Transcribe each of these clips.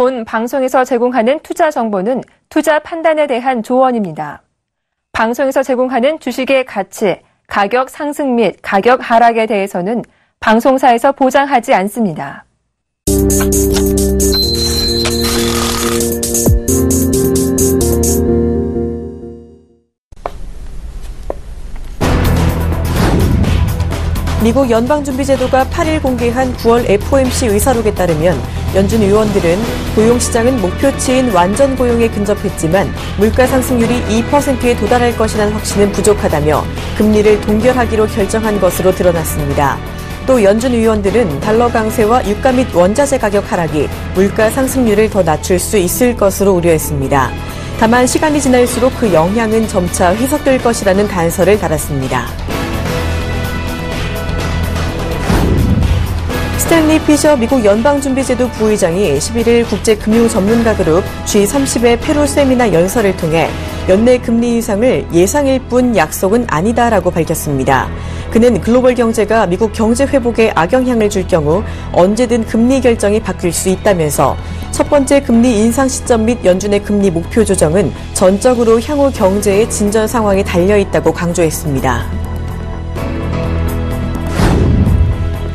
본 방송에서 제공하는 투자 정보는 투자 판단에 대한 조언입니다. 방송에서 제공하는 주식의 가치, 가격 상승 및 가격 하락에 대해서는 방송사에서 보장하지 않습니다. 미국 연방준비제도가 8일 공개한 9월 FOMC 의사록에 따르면 연준 의원들은 고용시장은 목표치인 완전 고용에 근접했지만 물가 상승률이 2%에 도달할 것이라는 확신은 부족하다며 금리를 동결하기로 결정한 것으로 드러났습니다. 또 연준 의원들은 달러 강세와 유가 및 원자재 가격 하락이 물가 상승률을 더 낮출 수 있을 것으로 우려했습니다. 다만 시간이 지날수록 그 영향은 점차 희석될 것이라는 단서를 달았습니다. 스탠리 피셔 미국 연방준비제도 부의장이 11일 국제금융전문가그룹 G30의 페루 세미나 연설을 통해 연내 금리 인상을 예상일 뿐 약속은 아니다라고 밝혔습니다. 그는 글로벌 경제가 미국 경제 회복에 악영향을 줄 경우 언제든 금리 결정이 바뀔 수 있다면서 첫 번째 금리 인상 시점 및 연준의 금리 목표 조정은 전적으로 향후 경제의 진전 상황에 달려있다고 강조했습니다.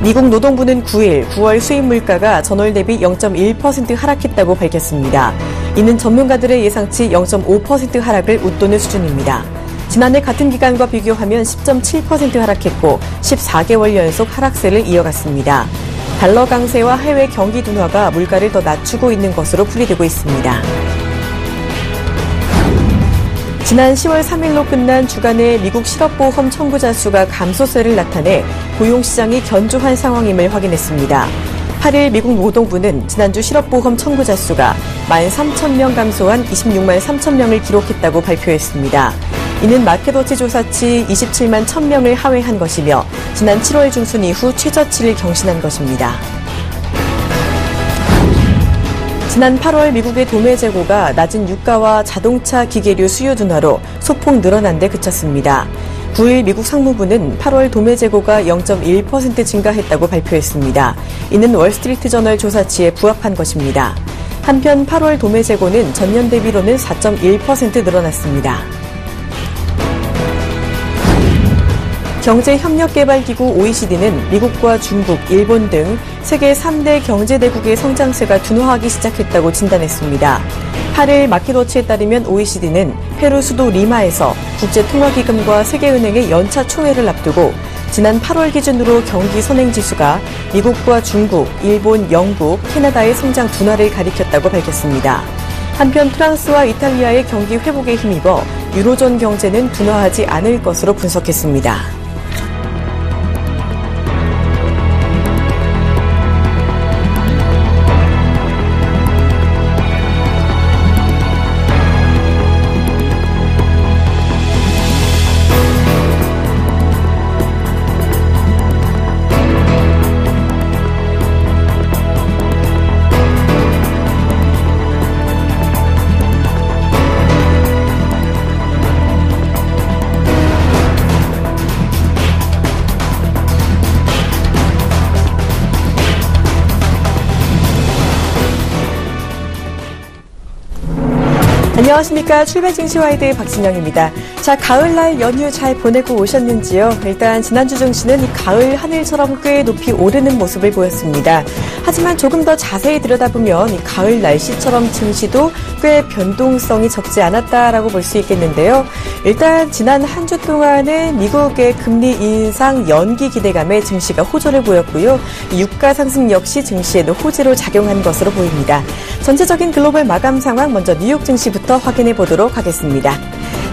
미국 노동부는 9월 수입 물가가 전월 대비 0.1% 하락했다고 밝혔습니다. 이는 전문가들의 예상치 0.5% 하락을 웃도는 수준입니다. 지난해 같은 기간과 비교하면 10.7% 하락했고 14개월 연속 하락세를 이어갔습니다. 달러 강세와 해외 경기 둔화가 물가를 더 낮추고 있는 것으로 풀이되고 있습니다. 지난 10월 3일로 끝난 주간의 미국 실업보험 청구자 수가 감소세를 나타내 고용시장이 견조한 상황임을 확인했습니다. 8일 미국 노동부는 지난주 실업보험 청구자 수가 13,000명 감소한 26만 3,000명을 기록했다고 발표했습니다. 이는 마켓워치 조사치 27만 1,000명을 하회한 것이며 지난 7월 중순 이후 최저치를 경신한 것입니다. 지난 8월 미국의 도매 재고가 낮은 유가와 자동차 기계류 수요 둔화로 소폭 늘어난 데 그쳤습니다. 9일 미국 상무부는 8월 도매 재고가 0.1% 증가했다고 발표했습니다. 이는 월스트리트 저널 조사치에 부합한 것입니다. 한편 8월 도매 재고는 전년 대비로는 4.1% 늘어났습니다. 경제협력개발기구 OECD는 미국과 중국, 일본 등 세계 3대 경제대국의 성장세가 둔화하기 시작했다고 진단했습니다. 8일 마켓워치에 따르면 OECD는 페루 수도 리마에서 국제통화기금과 세계은행의 연차 총회를 앞두고 지난 8월 기준으로 경기 선행지수가 미국과 중국, 일본, 영국, 캐나다의 성장 둔화를 가리켰다고 밝혔습니다. 한편 프랑스와 이탈리아의 경기 회복에 힘입어 유로존 경제는 둔화하지 않을 것으로 분석했습니다. 안녕하십니까. 출발증시와이드의 박진영입니다. 자, 가을날 연휴 잘 보내고 오셨는지요? 일단 지난주 증시는 이 가을 하늘처럼 꽤 높이 오르는 모습을 보였습니다. 하지만 조금 더 자세히 들여다보면 이 가을 날씨처럼 증시도 꽤 변동성이 적지 않았다라고 볼 수 있겠는데요. 일단 지난 한 주 동안은 미국의 금리 인상 연기 기대감에 증시가 호조를 보였고요. 유가 상승 역시 증시에도 호재로 작용한 것으로 보입니다. 전체적인 글로벌 마감 상황 먼저 뉴욕 증시부터 확인해 보도록 하겠습니다.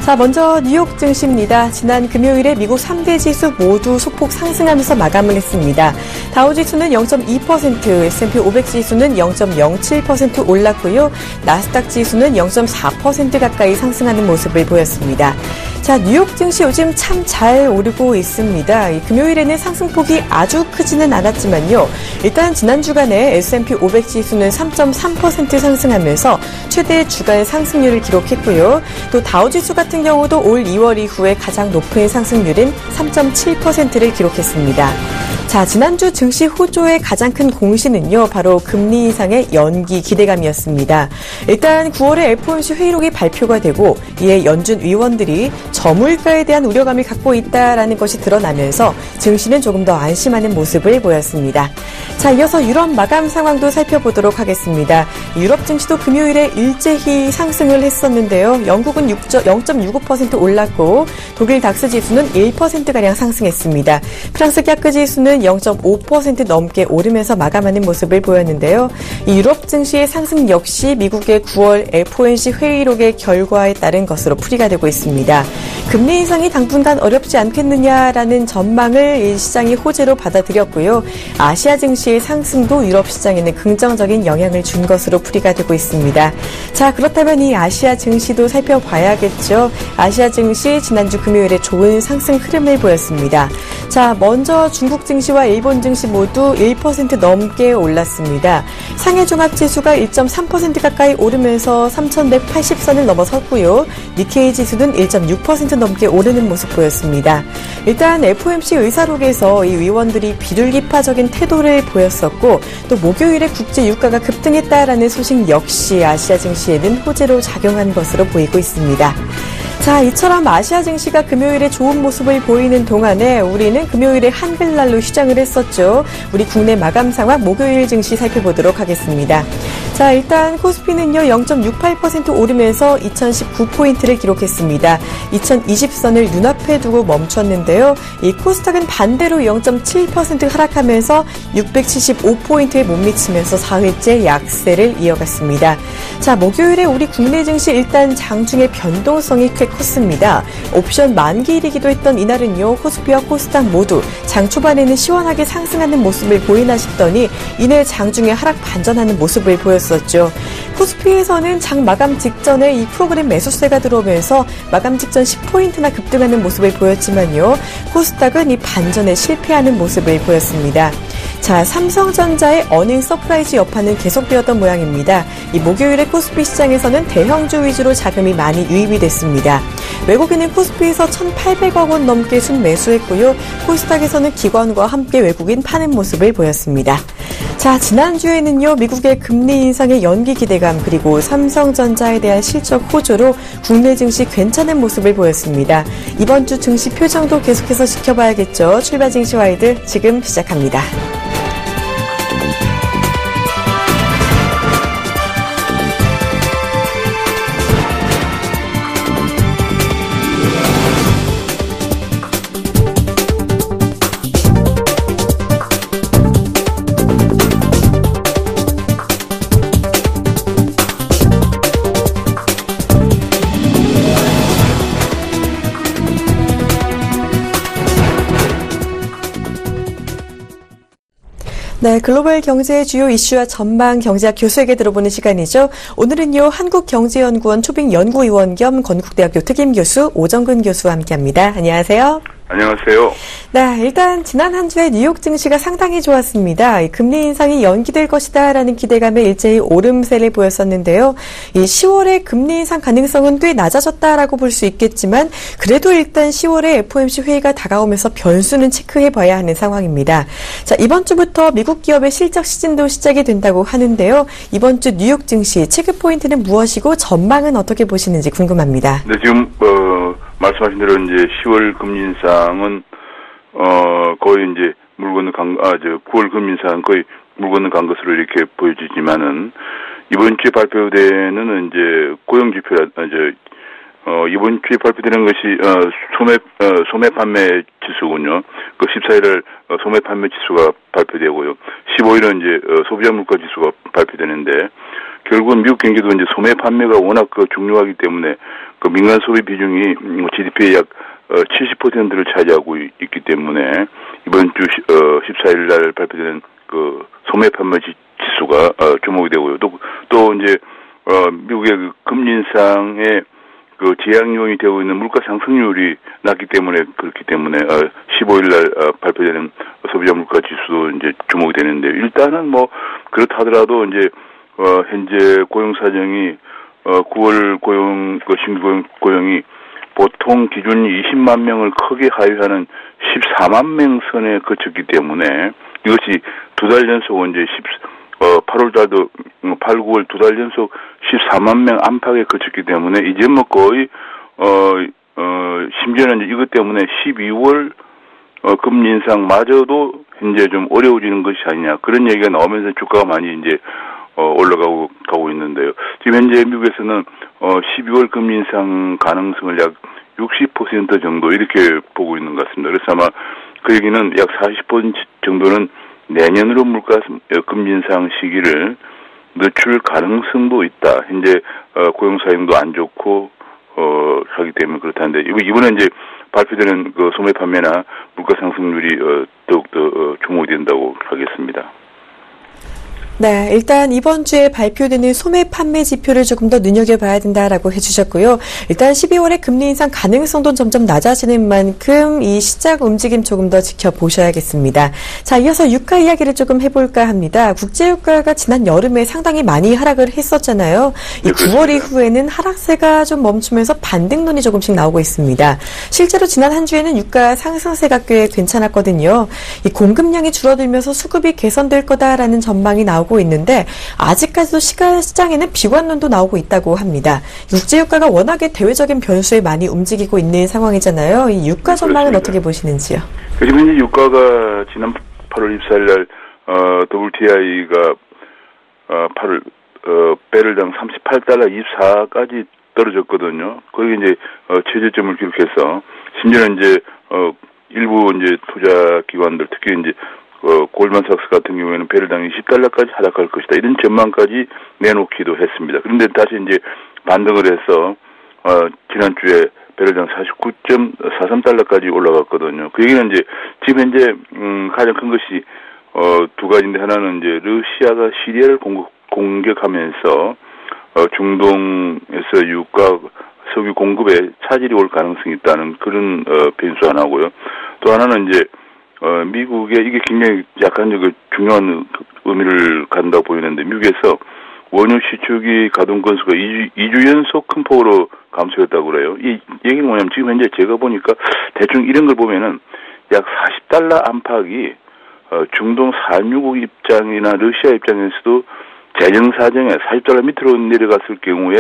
자, 먼저 뉴욕 증시입니다. 지난 금요일에 미국 3대 지수 모두 소폭 상승하면서 마감을 했습니다. 다우지수는 0.2%, S&P 500 지수는 0.07% 올랐고요. 나스닥 지수는 0.4% 가까이 상승하는 모습을 보였습니다. 자, 뉴욕 증시 요즘 참 잘 오르고 있습니다. 금요일에는 상승폭이 아주 크지는 않았지만요. 일단 지난 주간에 S&P 500 지수는 3.3% 상승하면서 최대 주간 상승률을 기록했고요. 또 다우지수 같은 같은 경우도 올 2월 이후에 가장 높은 상승률인 3.7%를 기록했습니다. 자, 지난주 증시 호조의 가장 큰 공시는요, 바로 금리 인상의 연기 기대감이었습니다. 일단 9월에 FOMC 회의록이 발표가 되고 이에 연준 위원들이 저물가에 대한 우려감을 갖고 있다라는 것이 드러나면서 증시는 조금 더 안심하는 모습을 보였습니다. 자, 이어서 유럽 마감 상황도 살펴보도록 하겠습니다. 유럽 증시도 금요일에 일제히 상승을 했었는데요. 영국은 0.65% 올랐고 독일 닥스 지수는 1%가량 상승했습니다. 프랑스 캬크 지수는 0.5% 넘게 오르면서 마감하는 모습을 보였는데요. 이 유럽 증시의 상승 역시 미국의 9월 FOMC 회의록의 결과에 따른 것으로 풀이가 되고 있습니다. 금리 인상이 당분간 어렵지 않겠느냐라는 전망을 시장이 호재로 받아들였고요. 아시아 증시의 상승도 유럽 시장에는 긍정적인 영향을 준 것으로 풀이가 되고 있습니다. 자, 그렇다면 이 아시아 증시도 살펴봐야겠죠. 아시아 증시 지난주 금요일에 좋은 상승 흐름을 보였습니다. 자, 먼저 중국 증시와 일본 증시 모두 1% 넘게 올랐습니다. 상해 종합지수가 1.3% 가까이 오르면서 3,180선을 넘어섰고요. 니케이 지수는 1.6% 넘게 오르는 모습 보였습니다. 일단 FOMC 의사록에서 이 위원들이 비둘기파적인 태도를 보였었고 또 목요일에 국제 유가가 급등했다라는 소식 역시 아시아 증시에는 호재로 작용한 것으로 보이고 있습니다. 자, 이처럼 아시아 증시가 금요일에 좋은 모습을 보이는 동안에 우리는 금요일에 한글날로 휴장을 했었죠. 우리 국내 마감 상황 목요일 증시 살펴보도록 하겠습니다. 자, 일단 코스피는요 0.68% 오르면서 2019포인트를 기록했습니다. 2020선을 눈앞에 두고 멈췄는데요. 이 코스닥은 반대로 0.7% 하락하면서 675포인트에 못 미치면서 4회째 약세를 이어갔습니다. 자, 목요일에 우리 국내 증시 일단 장중의 변동성이 꽤 컸습니다. 옵션 만기일이기도 했던 이날은요, 코스피와 코스닥 모두 장 초반에는 시원하게 상승하는 모습을 보이나 싶더니 이내 장중에 하락 반전하는 모습을 보였었죠. 코스피에서는 장 마감 직전에 이 프로그램 매수세가 들어오면서 마감 직전 10포인트나 급등하는 모습을 보였지만요, 코스닥은 이 반전에 실패하는 모습을 보였습니다. 자, 삼성전자의 어닝 서프라이즈 여파는 계속되었던 모양입니다. 이 목요일에 코스피 시장에서는 대형주 위주로 자금이 많이 유입이 됐습니다. 외국인은 코스피에서 1,800억 원 넘게 순매수했고요. 코스닥에서는 기관과 함께 외국인 파는 모습을 보였습니다. 자, 지난주에는요, 미국의 금리 인상의 연기 기대감 그리고 삼성전자에 대한 실적 호조로 국내 증시 괜찮은 모습을 보였습니다. 이번 주 증시 표정도 계속해서 지켜봐야겠죠. 출발 증시 와이드 지금 시작합니다. 네, 글로벌 경제의 주요 이슈와 전망 경제학 교수에게 들어보는 시간이죠. 오늘은요, 한국경제연구원 초빙연구위원 겸 건국대학교 특임교수 오정근 교수와 함께합니다. 안녕하세요. 안녕하세요. 네, 일단 지난 한 주에 뉴욕 증시가 상당히 좋았습니다. 금리 인상이 연기될 것이다라는 기대감에 일제히 오름세를 보였었는데요. 이 10월에 금리 인상 가능성은 꽤 낮아졌다라고 볼 수 있겠지만 그래도 일단 10월에 FOMC 회의가 다가오면서 변수는 체크해봐야 하는 상황입니다. 자, 이번 주부터 미국 기업의 실적 시즌도 시작이 된다고 하는데요. 이번 주 뉴욕 증시 체크 포인트는 무엇이고 전망은 어떻게 보시는지 궁금합니다. 네, 지금 말씀하신 대로 이제 10월 금리 인상은 거의 이제 9월 금리 인상은 거의 물 건너 간 것으로 이렇게 보여지지만은 이번 주에 발표되는 이제 고용 지표라 이번 주에 발표되는 것이 소매 판매 지수군요. 그 14일을 소매 판매 지수가 발표되고요. 15일은 이제 소비자 물가 지수가 발표되는데 결국은 미국 경기도 이제 소매 판매가 워낙 중요하기 때문에 그 민간 소비 비중이 GDP의 약 70%를 차지하고 있기 때문에 이번 주 14일 날 발표되는 그 소매 판매 지수가 주목이 되고요. 또 이제 미국의 그 금리 인상의 그 제약 요인이 되고 있는 물가 상승률이 낮기 때문에 그렇기 때문에 15일 날 발표되는 소비자 물가 지수도 이제 주목이 되는데 일단은 뭐 그렇다 하더라도 이제 현재 고용 사정이 9월 신규 고용이 보통 기준이 20만 명을 크게 하회하는 14만 명 선에 거쳤기 때문에 이것이 두 달 연속 이제 8월 달도 8, 9월 두 달 연속 14만 명 안팎에 거쳤기 때문에 이제 뭐 거의 심지어는 이것 때문에 12월 금리 인상마저도 현재 좀 어려워지는 것이 아니냐 그런 얘기가 나오면서 주가가 많이 이제 올라가고 있는데요. 지금 현재 미국에서는 12월 금리 인상 가능성을 약 60% 정도 이렇게 보고 있는 것 같습니다. 그래서 아마 그 얘기는 약 40% 정도는 내년으로 물가 금리 인상 시기를 늦출 가능성도 있다. 현재 고용 사정도 안 좋고 하기 때문에 그렇다는데 이번에 이제 발표되는 그 소매 판매나 물가 상승률이 더욱더 주목이 된다고 하겠습니다. 네, 일단 이번 주에 발표되는 소매 판매 지표를 조금 더 눈여겨봐야 된다라고 해주셨고요. 일단 12월에 금리 인상 가능성도 점점 낮아지는 만큼 이 시장 움직임 조금 더 지켜보셔야겠습니다. 자, 이어서 유가 이야기를 조금 해볼까 합니다. 국제유가가 지난 여름에 상당히 많이 하락을 했었잖아요. 이 9월 이후에는 하락세가 좀 멈추면서 반등론이 조금씩 나오고 있습니다. 실제로 지난 한 주에는 유가 상승세가 꽤 괜찮았거든요. 이 공급량이 줄어들면서 수급이 개선될 거다라는 전망이 나오고 있는데 아직까지도 시장에는 비관론도 나오고 있다고 합니다. 국제유가가 워낙에 대외적인 변수에 많이 움직이고 있는 상황이잖아요. 이 유가 전망은 어떻게 보시는지요? 지금 현재 유가가 지난 8월 24일 날 WTI가 배럴당 38달러 24까지 떨어졌거든요. 거기 이제 최저점을 기록해서 심지어는 이제 일부 이제 투자 기관들 특히 이제 골드만삭스 같은 경우에는 배럴당 20달러까지 하락할 것이다. 이런 전망까지 내놓기도 했습니다. 그런데 다시 이제 반등을 해서 지난주에 배럴당 49.43달러까지 올라갔거든요. 그 얘기는 이제 지금 현재 가장 큰 것이 두 가지인데 하나는 이제 러시아가 시리아를 공격하면서 중동에서 유가 석유 공급에 차질이 올 가능성이 있다는 그런 변수 하나고요. 또 하나는 이제 미국의 이게 굉장히 약간 중요한 의미를 갖는다고 보이는데 미국에서 원유 시축이 가동 건수가 2주 연속 큰 폭으로 감소했다고 그래요. 이 얘기는 뭐냐면 지금 현재 제가 보니까 대충 이런 걸 보면은 약 40달러 안팎이 중동 산유국 입장이나 러시아 입장에서도 재정 사정에 40달러 밑으로 내려갔을 경우에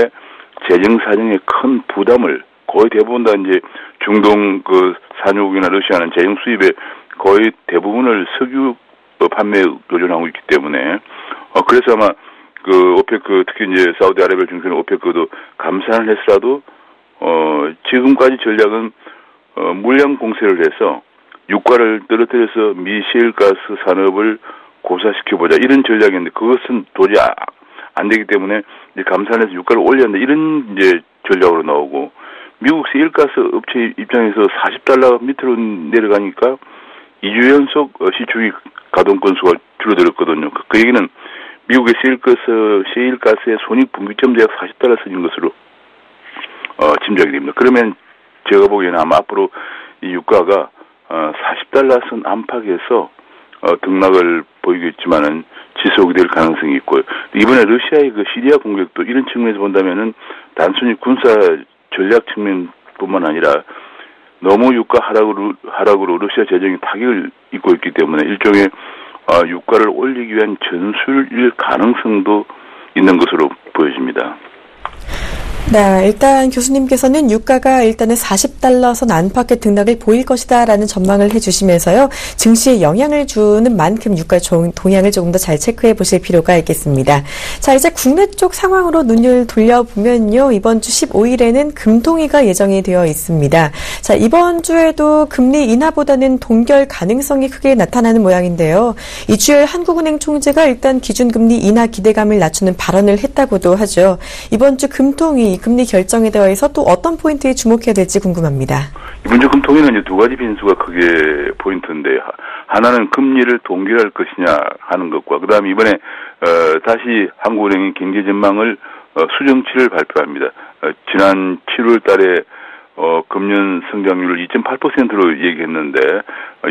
재정 사정에 큰 부담을 거의 대부분 다 이제 중동 그 산유국이나 러시아는 재정 수입에 거의 대부분을 석유 판매에 의존하고 있기 때문에 그래서 아마 그 오페크 특히 이제 사우디아라비아 중심의 오페크도 감산을 했으라도 지금까지 전략은 물량 공세를 해서 유가를 떨어뜨려서 미셰일가스 산업을 고사시켜보자 이런 전략인데 그것은 도저히 안 되기 때문에 이제 감산해서 유가를 올려야 한다 이런 이제 전략으로 나오고 미국 세일가스 업체 입장에서 40달러 밑으로 내려가니까 2주 연속 시축이 가동 건수가 줄어들었거든요. 그 얘기는 미국의 세일가스의 손익분기점도 약 40달러 선인 것으로 짐작이 됩니다. 그러면 제가 보기에는 아마 앞으로 이 유가가 40달러 선 안팎에서 등락을 보이겠지만은 지속이 될 가능성이 있고요. 이번에 러시아의 그 시리아 공격도 이런 측면에서 본다면은 단순히 군사 전략 측면뿐만 아니라 너무 유가 하락으로 러시아 재정이 타격을 입고 있기 때문에 일종의 유가를 올리기 위한 전술일 가능성도 있는 것으로 보여집니다. 네, 일단 교수님께서는 유가가 일단은 40달러 선 안팎의 등락을 보일 것이다라는 전망을 해주시면서요. 증시에 영향을 주는 만큼 유가 동향을 조금 더 잘 체크해 보실 필요가 있겠습니다. 자, 이제 국내 쪽 상황으로 눈을 돌려보면요. 이번 주 15일에는 금통위가 예정이 되어 있습니다. 자, 이번 주에도 금리 인하보다는 동결 가능성이 크게 나타나는 모양인데요. 이주열 한국은행 총재가 일단 기준금리 인하 기대감을 낮추는 발언을 했다고도 하죠. 이번 주 금통위 금리 결정에 대해서 또 어떤 포인트에 주목해야 될지 궁금합니다. 이번 주 금통위는 이제 두 가지 변수가 크게 포인트인데 하나는 금리를 동결할 것이냐 하는 것과 그다음에 이번에 다시 한국은행이 경제 전망을 수정치를 발표합니다. 지난 7월 달에 금년 성장률을 2.8%로 얘기했는데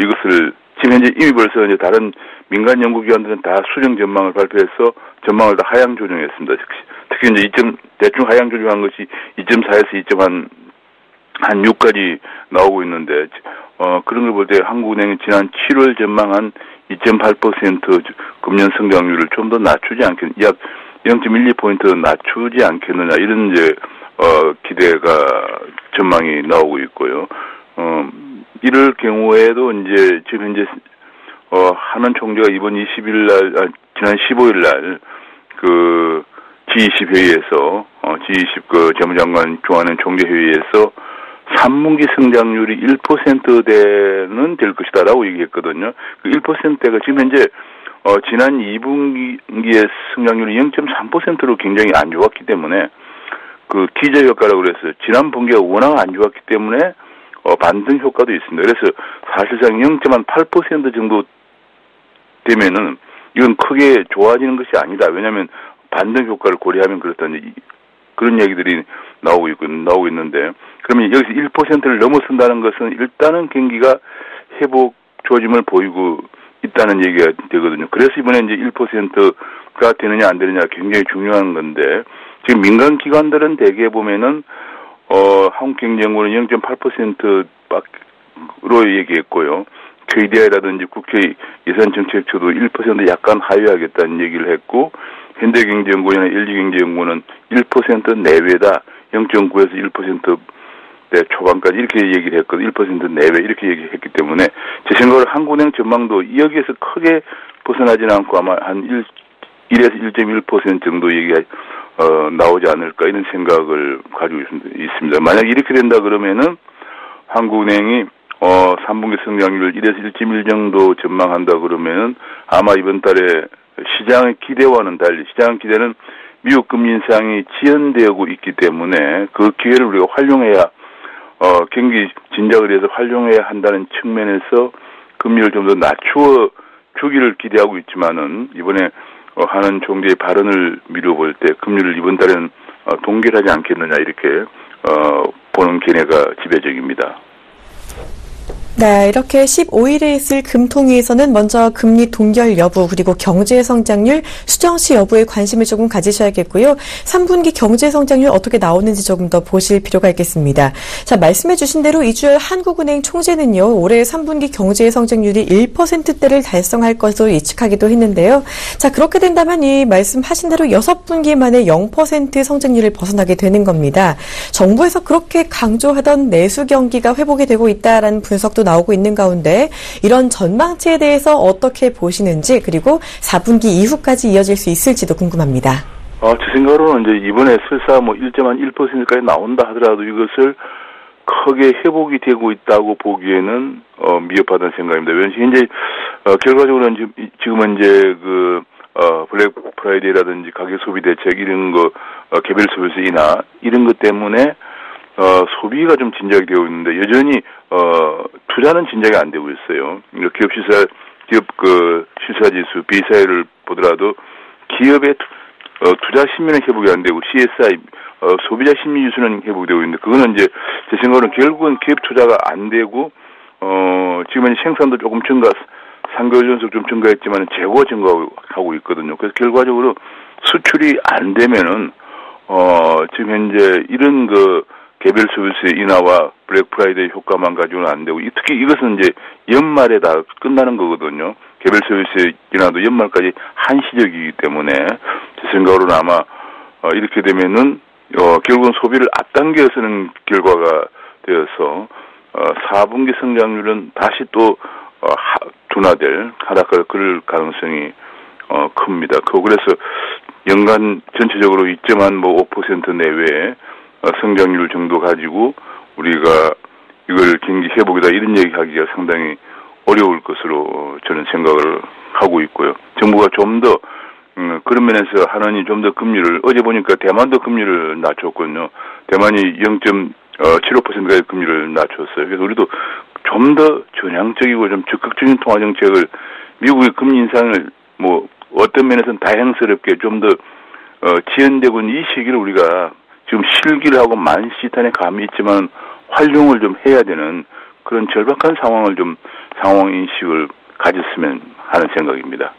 이것을 지금 현재 이미 벌써 이제 다른 민간 연구기관들은 다 수정 전망을 발표해서 전망을 다 하향 조정했습니다. 특히 이제 대충 하향 조정한 것이 2.4에서 한 6까지 나오고 있는데, 그런 걸 볼 때 한국은행이 지난 7월 전망한 2.8% 금년 성장률을 좀 더 낮추지 않겠느냐, 약 0.12포인트 낮추지 않겠느냐, 이런 이제, 기대가, 전망이 나오고 있고요. 이럴 경우에도 이제, 지금 현재, 한원 총재가 이번 20일 날, 지난 15일 날, G20 회의에서, G20 재무장관 좋아하는 총재 회의에서 3분기 성장률이 1%대는 될 것이다라고 얘기했거든요. 그 1%대가 지금 현재, 지난 2분기의 성장률이 0.3%로 굉장히 안 좋았기 때문에, 기저효과라고 그래서, 지난 분기가 워낙 안 좋았기 때문에, 반등 효과도 있습니다. 그래서 사실상 0.8% 정도 되면은, 이건 크게 좋아지는 것이 아니다. 왜냐하면 반등 효과를 고려하면 그렇다는 그런 얘기들이 나오고 있는데, 그러면 여기서 1%를 넘어선다는 것은 일단은 경기가 회복 조짐을 보이고 있다는 얘기가 되거든요. 그래서 이번에 이제 1%가 되느냐 안 되느냐 굉장히 중요한 건데, 지금 민간 기관들은 대개 보면은 한국경제연구원은 0.8%로 얘기했고요. KDI라든지 국회 예산정책처도 1% 약간 하회하겠다는 얘기를 했고, 현대경제연구원이나 LG경제연구원은 1% 내외다, 0.9에서 1%대 초반까지 이렇게 얘기를 했거든요. 1% 내외 이렇게 얘기했기 때문에 제 생각으로 한국은행 전망도 여기에서 크게 벗어나지는 않고 아마 한 1에서 1.1% 정도 얘기가 나오지 않을까, 이런 생각을 가지고 있습니다. 만약 이렇게 된다 그러면은 한국은행이 3분기 성장률 1에서 1.1 정도 전망한다 그러면은 아마 이번 달에 시장의 기대와는 달리, 시장 기대는 미국 금리 인상이 지연되고 있기 때문에 그 기회를 우리가 활용해야, 경기 진작을 해서 활용해야 한다는 측면에서 금리를 좀 더 낮추어 주기를 기대하고 있지만은, 이번에 하는 총재의 발언을 미뤄볼 때 금리를 이번 달에는 동결하지 않겠느냐, 이렇게 보는 견해가 지배적입니다. 네, 이렇게 15일에 있을 금통위에서는 먼저 금리 동결 여부, 그리고 경제 성장률 수정시 여부에 관심을 조금 가지셔야겠고요. 3분기 경제 성장률 어떻게 나오는지 조금 더 보실 필요가 있겠습니다. 자, 말씀해 주신 대로 이주열 한국은행 총재는요, 올해 3분기 경제 성장률이 1%대를 달성할 것으로 예측하기도 했는데요. 자, 그렇게 된다면 이 말씀하신 대로 6분기 만에 0% 성장률을 벗어나게 되는 겁니다. 정부에서 그렇게 강조하던 내수 경기가 회복이 되고 있다라는 분석도 나오고 있는 가운데, 이런 전망치에 대해서 어떻게 보시는지, 그리고 4분기 이후까지 이어질 수 있을지도 궁금합니다. 제 생각으로는 이제 이번에 설사 1.1%까지 나온다 하더라도 이것을 크게 회복이 되고 있다고 보기에는 미흡하다는 생각입니다. 왜냐하면 현재 결과적으로는 지금은 이제 블랙 프라이데이라든지 가계 소비 대책 이런 거, 개별 소비세 인하 이런 것 때문에 소비가 좀 진작이 되어 있는데, 여전히 투자는 진작이 안 되고 있어요. 기업 실사지수 B사회를 보더라도 기업의 투자 심리는 회복이 안 되고, CSI 소비자 심리 지수는 회복이 되고 있는데, 그거는 이제 제 생각으로는 결국은 기업 투자가 안 되고, 지금은 생산도 조금 3개월 연속 좀 증가했지만 재고가 증가하고 있거든요. 그래서 결과적으로 수출이 안 되면은 지금 현재 이런 개별 소비세 인하와 블랙 프라이데이 효과만 가지고는 안 되고, 특히 이것은 이제 연말에 다 끝나는 거거든요. 개별 소비세 인하도 연말까지 한시적이기 때문에 제 생각으로는 아마 이렇게 되면은 결국은 소비를 앞당겨 쓰는 결과가 되어서 4분기 성장률은 다시 또 둔화될, 하락할 그럴 가능성이 큽니다. 그래서 연간 전체적으로 2.5% 내외의 성장률 정도 가지고 우리가 이걸 경기 회복이다 이런 얘기하기가 상당히 어려울 것으로 저는 생각을 하고 있고요. 정부가 좀 더 그런 면에서 하느니 좀 더 금리를, 어제 보니까 대만도 금리를 낮췄거든요. 대만이 0.75%까지 금리를 낮췄어요. 그래서 우리도 좀 더 전향적이고 좀 적극적인 통화 정책을, 미국의 금리 인상을 어떤 면에서는 다양스럽게 좀 더 지연되고 있는 이 시기를 우리가 지금 실기를 하고 만시탄에 감이 있지만 활용을 좀 해야 되는 그런 절박한 상황 인식을 가졌으면 하는 생각입니다.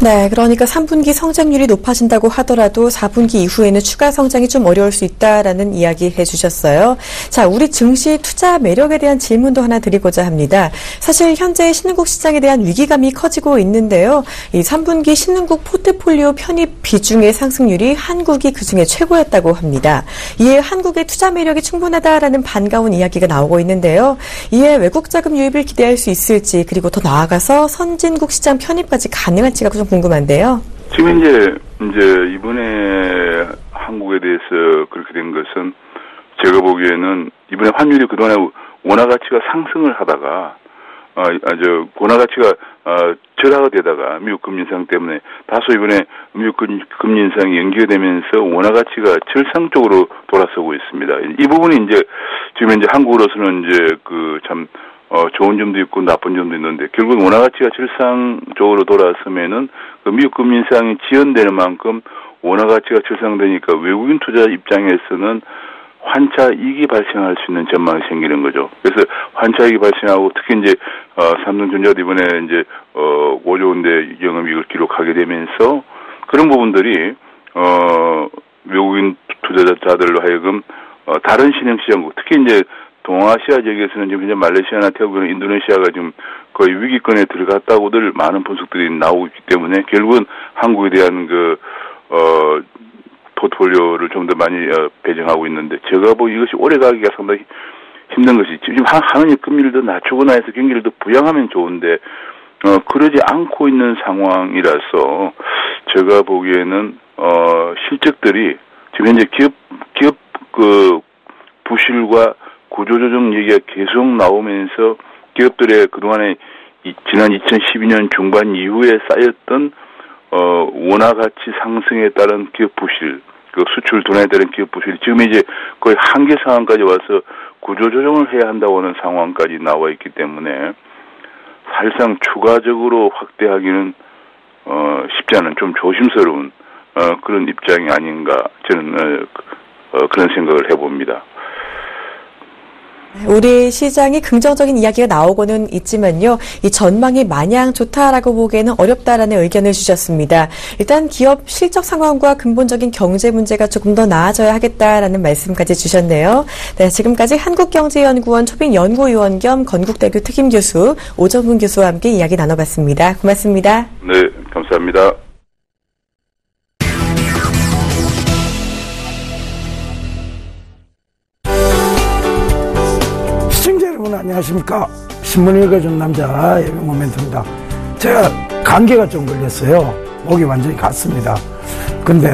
네, 그러니까 3분기 성장률이 높아진다고 하더라도 4분기 이후에는 추가 성장이 좀 어려울 수 있다라는 이야기 해주셨어요. 자, 우리 증시 투자 매력에 대한 질문도 하나 드리고자 합니다. 사실 현재 신흥국 시장에 대한 위기감이 커지고 있는데요. 이 3분기 신흥국 포트폴리오 편입 비중의 상승률이 한국이 그중에 최고였다고 합니다. 이에 한국의 투자 매력이 충분하다라는 반가운 이야기가 나오고 있는데요. 이에 외국 자금 유입을 기대할 수 있을지, 그리고 더 나아가서 선진국 시장 편입까지 가능할지가 좀 궁금한데요. 지금 이제 이번에 한국에 대해서 그렇게 된 것은 제가 보기에는 이번에 환율이 그동안에 원화 가치가 상승을 하다가 원화 가치가 절하되다가 미국 금리 인상 때문에 다소 이번에 미국 금리 인상이 연기되면서 원화 가치가 절상 쪽으로 돌아서고 있습니다. 이 부분이 이제 지금 이제 한국으로서는 이제 좋은 점도 있고 나쁜 점도 있는데, 결국 원화 가치가 절상 쪽으로 돌아서면은 그 미국 금리 인상이 지연되는 만큼 원화 가치가 절상되니까 외국인 투자 입장에서는 환차익이 발생할 수 있는 전망이 생기는 거죠. 그래서 환차익이 발생하고, 특히 이제 삼성전자도 이번에 이제 5조 원대 영업이익을 기록하게 되면서 그런 부분들이 외국인 투자자들로 하여금 다른 신흥 시장국, 특히 이제 동아시아 지역에서는 지금 이제 말레이시아나 태국이나 인도네시아가 지금 거의 위기권에 들어갔다고들 많은 분석들이 나오고 있기 때문에 결국은 한국에 대한 포트폴리오를 좀 더 많이 배정하고 있는데, 제가 이것이 오래 가기가 상당히 힘든 것이, 지금 하느니 금리를 더 낮추거나 해서 경기를 더 부양하면 좋은데 그러지 않고 있는 상황이라서 제가 보기에는 실적들이 지금 현재 기업 부실과 구조조정 얘기가 계속 나오면서 기업들의 그동안에 지난 2012년 중반 이후에 쌓였던 원화 가치 상승에 따른 기업 부실, 그 수출 둔화에 따른 기업 부실, 지금 이제 거의 한계 상황까지 와서 구조조정을 해야 한다고 하는 상황까지 나와 있기 때문에 사실상 추가적으로 확대하기는 쉽지 않은, 좀 조심스러운 그런 입장이 아닌가, 저는 그런 생각을 해봅니다. 우리 시장이 긍정적인 이야기가 나오고는 있지만요, 이 전망이 마냥 좋다라고 보기에는 어렵다라는 의견을 주셨습니다. 일단 기업 실적 상황과 근본적인 경제 문제가 조금 더 나아져야 하겠다라는 말씀까지 주셨네요. 네, 지금까지 한국경제연구원 초빙연구위원 겸 건국대학교 특임교수 오정훈 교수와 함께 이야기 나눠봤습니다. 고맙습니다. 네, 감사합니다. 안녕하십니까. 신문 읽어준 남자 예명 모멘트입니다. 제가 감기가 좀 걸렸어요. 목이 완전히 갔습니다. 근데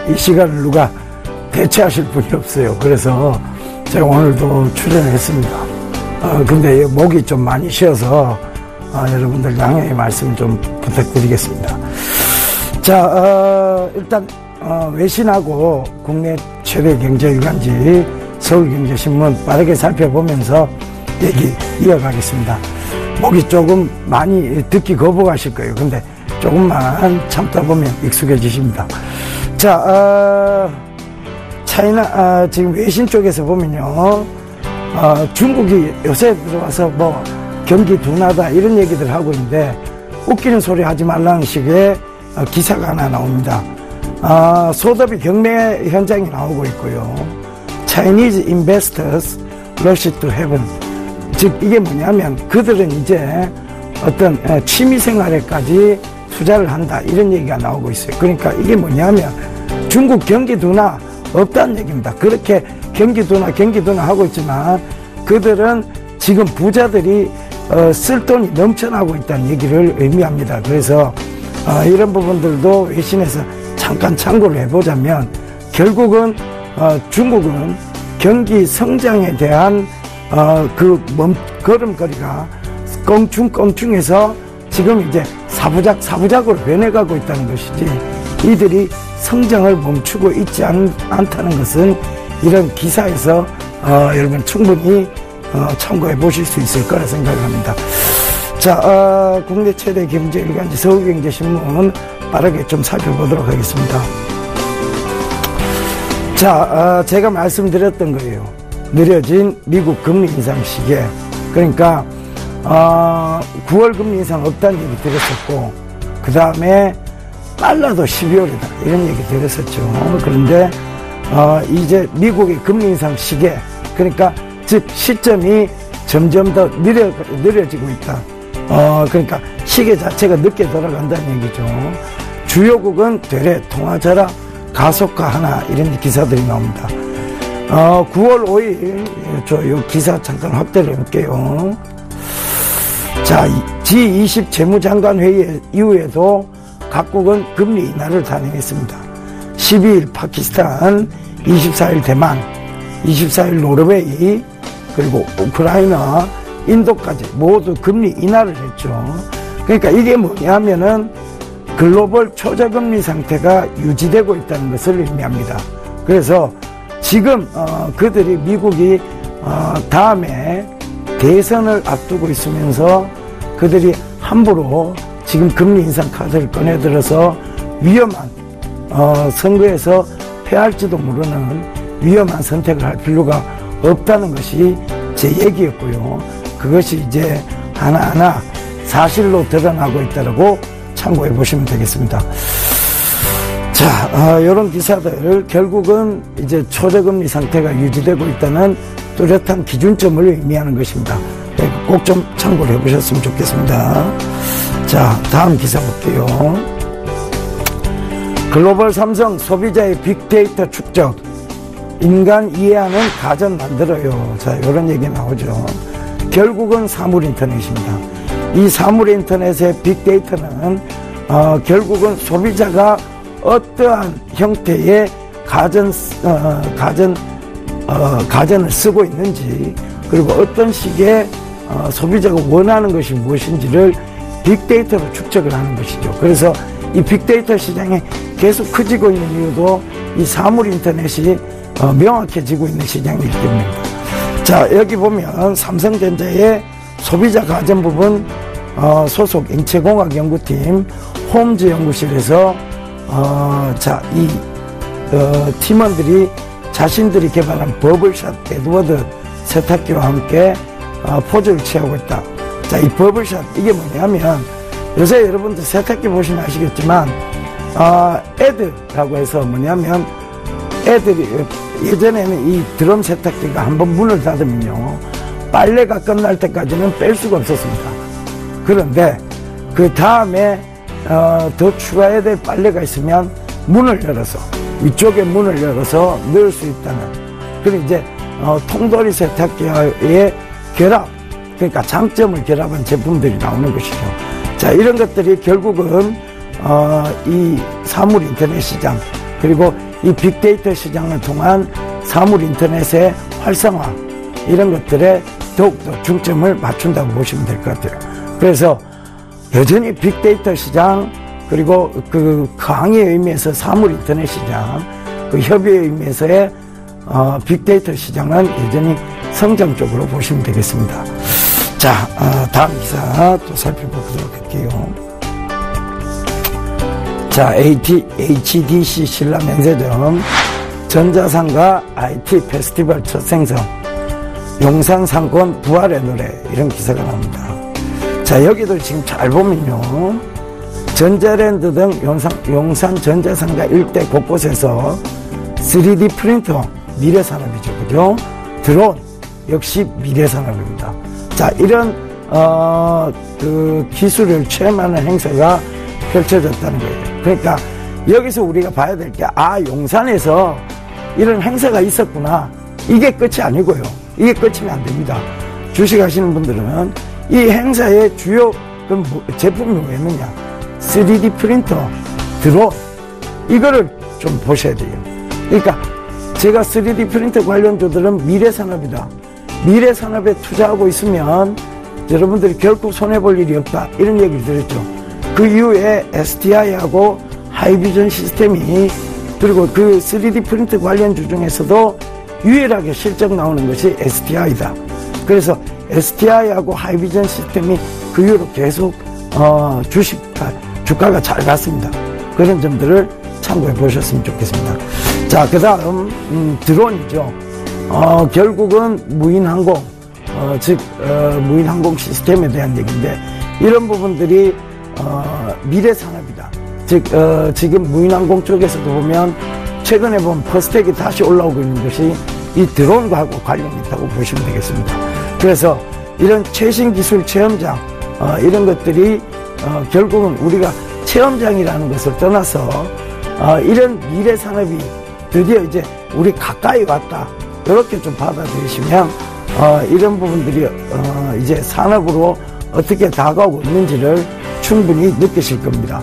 이 시간을 누가 대체하실 분이 없어요. 그래서 제가 오늘도 출연을 했습니다. 근데 목이 좀 많이 쉬어서 여러분들 양해의 말씀 좀 부탁드리겠습니다. 자, 일단 외신하고 국내 최대 경제일간지 서울경제신문 빠르게 살펴보면서 얘기 이어가겠습니다. 목이 조금 많이 듣기 거부하실 거예요. 근데 조금만 참다 보면 익숙해지십니다. 자, 차이나, 지금 외신 쪽에서 보면요, 중국이 요새 들어와서 경기 둔하다 이런 얘기들 하고 있는데, 웃기는 소리 하지 말라는 식의 기사가 하나 나옵니다. 소더비 경매 현장이 나오고 있고요. Chinese investors rush to heaven. 즉 이게 뭐냐면 그들은 이제 어떤 취미생활에까지 투자를 한다, 이런 얘기가 나오고 있어요. 그러니까 이게 뭐냐면 중국 경기 둔화 없다는 얘기입니다. 그렇게 경기 둔화 하고 있지만 그들은 지금 부자들이 쓸 돈이 넘쳐나고 있다는 얘기를 의미합니다. 그래서 이런 부분들도 외신에서 잠깐 참고를 해보자면 결국은 중국은 경기 성장에 대한 걸음걸이가 껑충껑충해서 지금 이제 사부작으로 변해가고 있다는 것이지, 이들이 성장을 멈추고 있지 않다는 것은 이런 기사에서 여러분 충분히 참고해 보실 수 있을 거라 생각합니다. 자, 국내 최대 경제일간지 서울경제신문 빠르게 좀 살펴보도록 하겠습니다. 자, 제가 말씀드렸던 거예요. 느려진 미국 금리 인상 시기에, 그러니까 9월 금리 인상 없다는 얘기 드렸었고, 그 다음에 빨라도 12월이다 이런 얘기 드렸었죠. 그런데 이제 미국의 금리 인상 시계, 그러니까 즉 시점이 점점 더 느려지고 있다. 그러니까 시계 자체가 늦게 돌아간다는 얘기죠. 주요국은 되레 통화 절하 가속화하나 이런 기사들이 나옵니다. 9월 5일 요 기사 잠깐 확대를 해볼게요. 자, G20 재무장관 회의 이후에도 각국은 금리 인하를 단행했습니다. 12일 파키스탄, 24일 대만, 24일 노르웨이, 그리고 우크라이나, 인도까지 모두 금리 인하를 했죠. 그러니까 이게 뭐냐면은 글로벌 초저금리 상태가 유지되고 있다는 것을 의미합니다. 그래서 지금 그들이 미국이 다음에 대선을 앞두고 있으면서 그들이 함부로 지금 금리 인상 카드를 꺼내들어서 위험한 선거에서 패할지도 모르는 위험한 선택을 할 필요가 없다는 것이 제 얘기였고요. 그것이 이제 하나하나 사실로 드러나고 있다고 참고해 보시면 되겠습니다. 자, 이런 기사들 결국은 이제 초저금리 상태가 유지되고 있다는 뚜렷한 기준점을 의미하는 것입니다. 꼭 좀 참고를 해보셨으면 좋겠습니다. 자, 다음 기사 볼게요. 글로벌 삼성 소비자의 빅데이터 축적, 인간 이해하는 가전 만들어요. 자, 이런 얘기 나오죠. 결국은 사물인터넷입니다. 이 사물인터넷의 빅데이터는 결국은 소비자가 어떠한 형태의 가전을 쓰고 있는지, 그리고 어떤 식의 소비자가 원하는 것이 무엇인지를 빅데이터로 축적을 하는 것이죠. 그래서 이 빅데이터 시장이 계속 커지고 있는 이유도 이 사물인터넷이 명확해지고 있는 시장이기 때문입니다. 자, 여기 보면 삼성전자의 소비자 가전 부분 소속 인체공학 연구팀 홈즈 연구실에서 이 팀원들이 자신들이 개발한 버블샷 에드워드 세탁기와 함께 포즈를 취하고 있다. 자, 이 버블샷 이게 뭐냐면 요새 여러분들 세탁기 보시면 아시겠지만 에드라고 해서 뭐냐면 애들이 예전에는 이 드럼 세탁기가 한번 문을 닫으면요 빨래가 끝날 때까지는 뺄 수가 없었습니다. 그런데 그 다음에 더 추가해야 될 빨래가 있으면 문을 열어서 위쪽에 문을 열어서 넣을 수 있다는 그런 이제 통돌이 세탁기와의 결합, 그러니까 장점을 결합한 제품들이 나오는 것이죠. 자, 이런 것들이 결국은 이 사물 인터넷 시장 그리고 이 빅데이터 시장을 통한 사물 인터넷의 활성화 이런 것들에 더욱더 중점을 맞춘다고 보시면 될 것 같아요. 그래서 여전히 빅데이터 시장 그리고 그 강의의 의미에서 사물 인터넷 시장 그 협의의 의미에서의 빅데이터 시장은 여전히 성장적으로 보시면 되겠습니다. 자, 다음 기사 또 살펴보도록 할게요. 자, HDC 신라 면세점 전자상가 IT 페스티벌 첫 생성 용산 상권 부활의 노래 이런 기사가 나옵니다. 자, 여기도 지금 잘 보면요 전자랜드 등 용산 전자상가 일대 곳곳에서 3D 프린터 미래산업이죠, 그죠? 드론 역시 미래산업입니다. 자, 이런 그 기술을 체험하는 행사가 펼쳐졌다는 거예요. 그러니까 여기서 우리가 봐야 될 게 용산에서 이런 행사가 있었구나. 이게 끝이 아니고요. 이게 끝이면 안 됩니다. 주식하시는 분들은 이 행사의 주요 제품이 뭐였느냐 3D 프린터, 드론 이거를 좀 보셔야 돼요. 그러니까 제가 3D 프린터 관련주들은 미래산업이다. 미래산업에 투자하고 있으면 여러분들이 결코 손해볼 일이 없다. 이런 얘기를 드렸죠. 그 이후에 STI하고 하이비전 시스템이 그리고 그 3D 프린터 관련주 중에서도 유일하게 실적 나오는 것이 STI다. 그래서 STI하고 하이비전 시스템이 그 이후로 계속 주가가 잘 갔습니다. 그런 점들을 참고해 보셨으면 좋겠습니다. 자, 그 다음 드론이죠. 결국은 무인항공 무인항공 시스템에 대한 얘기인데 이런 부분들이 미래산업이다. 지금 무인항공 쪽에서도 보면 최근에 보면 퍼스텍이 다시 올라오고 있는 것이 이 드론과하고 관련이 있다고 보시면 되겠습니다. 그래서 이런 최신 기술 체험장, 이런 것들이 결국은 우리가 체험장이라는 것을 떠나서 이런 미래 산업이 드디어 이제 우리 가까이 왔다, 이렇게 좀 받아들이시면 이런 부분들이 이제 산업으로 어떻게 다가오고 있는지를 충분히 느끼실 겁니다.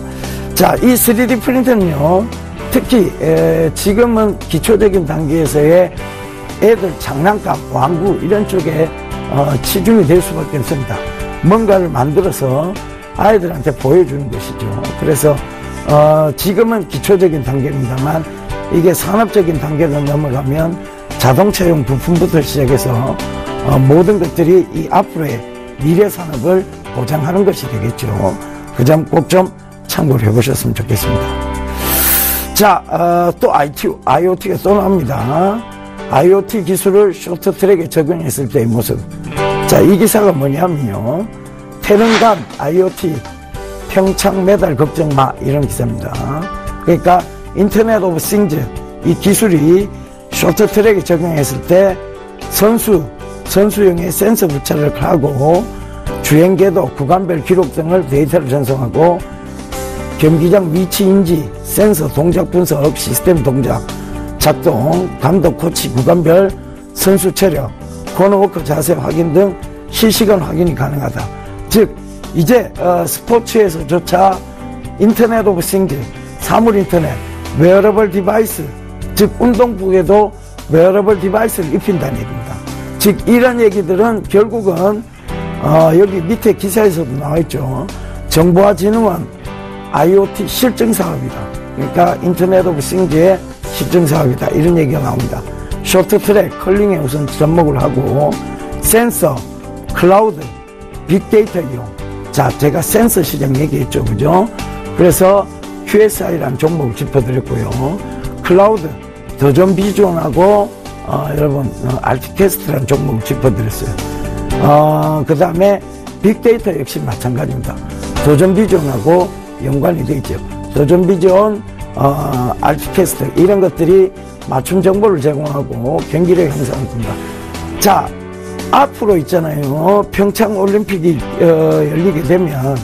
자, 이 3D 프린터는요, 특히 지금은 기초적인 단계에서의 애들 장난감, 왕구 이런 쪽에 치중이 될 수밖에 없습니다. 뭔가를 만들어서 아이들한테 보여주는 것이죠. 그래서 지금은 기초적인 단계입니다만 이게 산업적인 단계로 넘어가면 자동차용 부품부터 시작해서 모든 것들이 이 앞으로의 미래 산업을 보장하는 것이 되겠죠. 그 점 꼭 좀 참고를 해보셨으면 좋겠습니다. 자, 또 IoT가 또 나옵니다. IoT 기술을 쇼트트랙에 적용했을 때의 모습. 자, 이 기사가 뭐냐면요, 태릉간 IoT 평창 메달 걱정 마, 이런 기사입니다. 그러니까 인터넷 오브 싱즈, 이 기술이 쇼트트랙에 적용했을 때 선수용의 센서 부착을 하고 주행궤도, 구간별 기록 등을 데이터를 전송하고 경기장 위치 인지, 센서 동작 분석, 시스템 동작 작동, 감독 코치, 구간별 선수 체력, 코너워크 자세 확인 등 실시간 확인이 가능하다. 즉 이제 스포츠에서조차 인터넷 오브 싱즈, 사물 인터넷, 웨어러블 디바이스, 즉 운동복에도 웨어러블 디바이스를 입힌다는 얘기입니다. 즉 이런 얘기들은 결국은 여기 밑에 기사에서도 나와있죠. 정보화진흥원 IoT 실증사업이다. 그러니까 인터넷 오브 싱즈의 실증사업이다, 이런 얘기가 나옵니다. 쇼트트랙 컬링에 우선 접목을 하고 센서, 클라우드, 빅데이터 이용. 자, 제가 센서 시장 얘기했죠, 그죠? 그래서 QSI라는 종목을 짚어드렸고요. 클라우드, 더존 비전하고 여러분 알티캐스트라는 종목을 짚어드렸어요. 그 다음에 빅데이터 역시 마찬가지입니다. 더존 비전하고 연관이 되어 있죠. 더존 비전, 알티캐스트 이런 것들이 맞춤 정보를 제공하고 경기력 향상을 합니다. 자, 앞으로 있잖아요. 평창 올림픽이 열리게 되면,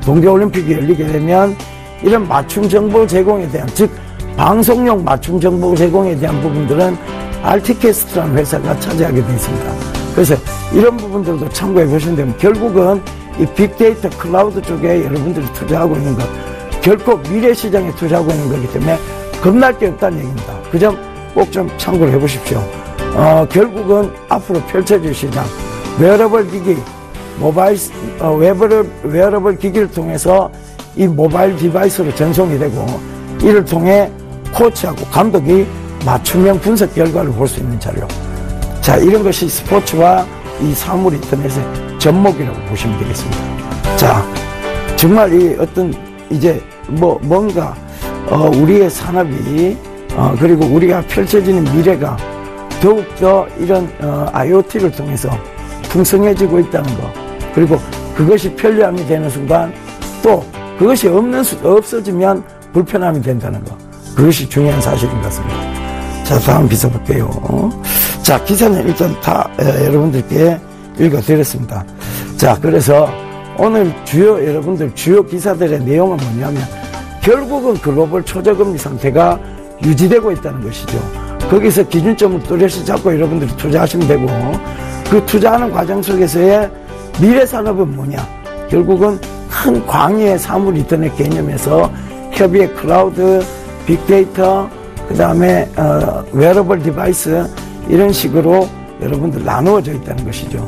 동계 올림픽이 열리게 되면 이런 맞춤 정보 제공에 대한, 즉 방송용 맞춤 정보 제공에 대한 부분들은 알티캐스트라는 회사가 차지하게 되어 있습니다. 그래서 이런 부분들도 참고해 보시면 되면 결국은 이 빅데이터 클라우드 쪽에 여러분들이 투자하고 있는 것, 결코 미래 시장에 투자하고 있는 거기 때문에 겁날 게 없다는 얘기입니다. 그 점 꼭 좀 참고를 해 보십시오. 결국은 앞으로 펼쳐질 시장, 웨어러블 기기, 웨어러블 기기를 통해서 이 모바일 디바이스로 전송이 되고, 이를 통해 코치하고 감독이 맞춤형 분석 결과를 볼 수 있는 자료. 자, 이런 것이 스포츠와 이 사물 인터넷의 접목이라고 보시면 되겠습니다. 자, 정말 이 어떤 이제 뭔가 우리의 산업이 그리고 우리가 펼쳐지는 미래가 더욱더 이런 IoT를 통해서 풍성해지고 있다는 거, 그리고 그것이 편리함이 되는 순간 또 그것이 없어지면 불편함이 된다는 거, 그것이 중요한 사실인 것 같습니다. 자, 다음 기사 볼게요. 자, 기사는 일단 다 여러분들께 읽어드렸습니다. 자, 그래서 오늘 여러분들 주요 기사들의 내용은 뭐냐면 결국은 글로벌 초저금리 상태가 유지되고 있다는 것이죠. 거기서 기준점을 뚜렷이 잡고 여러분들이 투자하시면 되고, 그 투자하는 과정 속에서의 미래 산업은 뭐냐? 결국은 큰 광의의 사물 인터넷 개념에서 협의의 클라우드, 빅데이터, 그 다음에 웨어러블 디바이스, 이런 식으로 여러분들 나누어져 있다는 것이죠.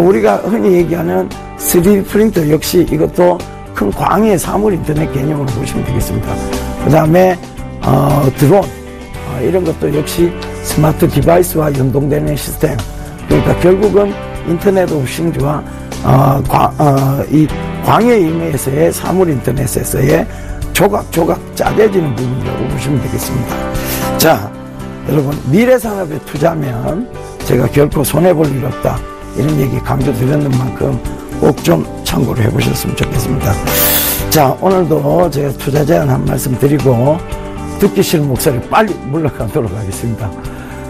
우리가 흔히 얘기하는 3D 프린터 역시 이것도 큰 광의의 사물 인터넷 개념으로 보시면 되겠습니다. 그 다음에 드론, 이런 것도 역시 스마트 디바이스와 연동되는 시스템. 그러니까 결국은 인터넷 오브 싱즈와 이 광의 임의에서의 사물 인터넷에서의 조각조각 짜내지는 부분이라고 보시면 되겠습니다. 자, 여러분, 미래 산업에 투자하면 제가 결코 손해볼 일 없다, 이런 얘기 강조드렸는 만큼 꼭 좀 참고를 해보셨으면 좋겠습니다. 자, 오늘도 제가 투자 제안 한 말씀 드리고 듣기 싫은 목소리 빨리 물러가도록 하겠습니다.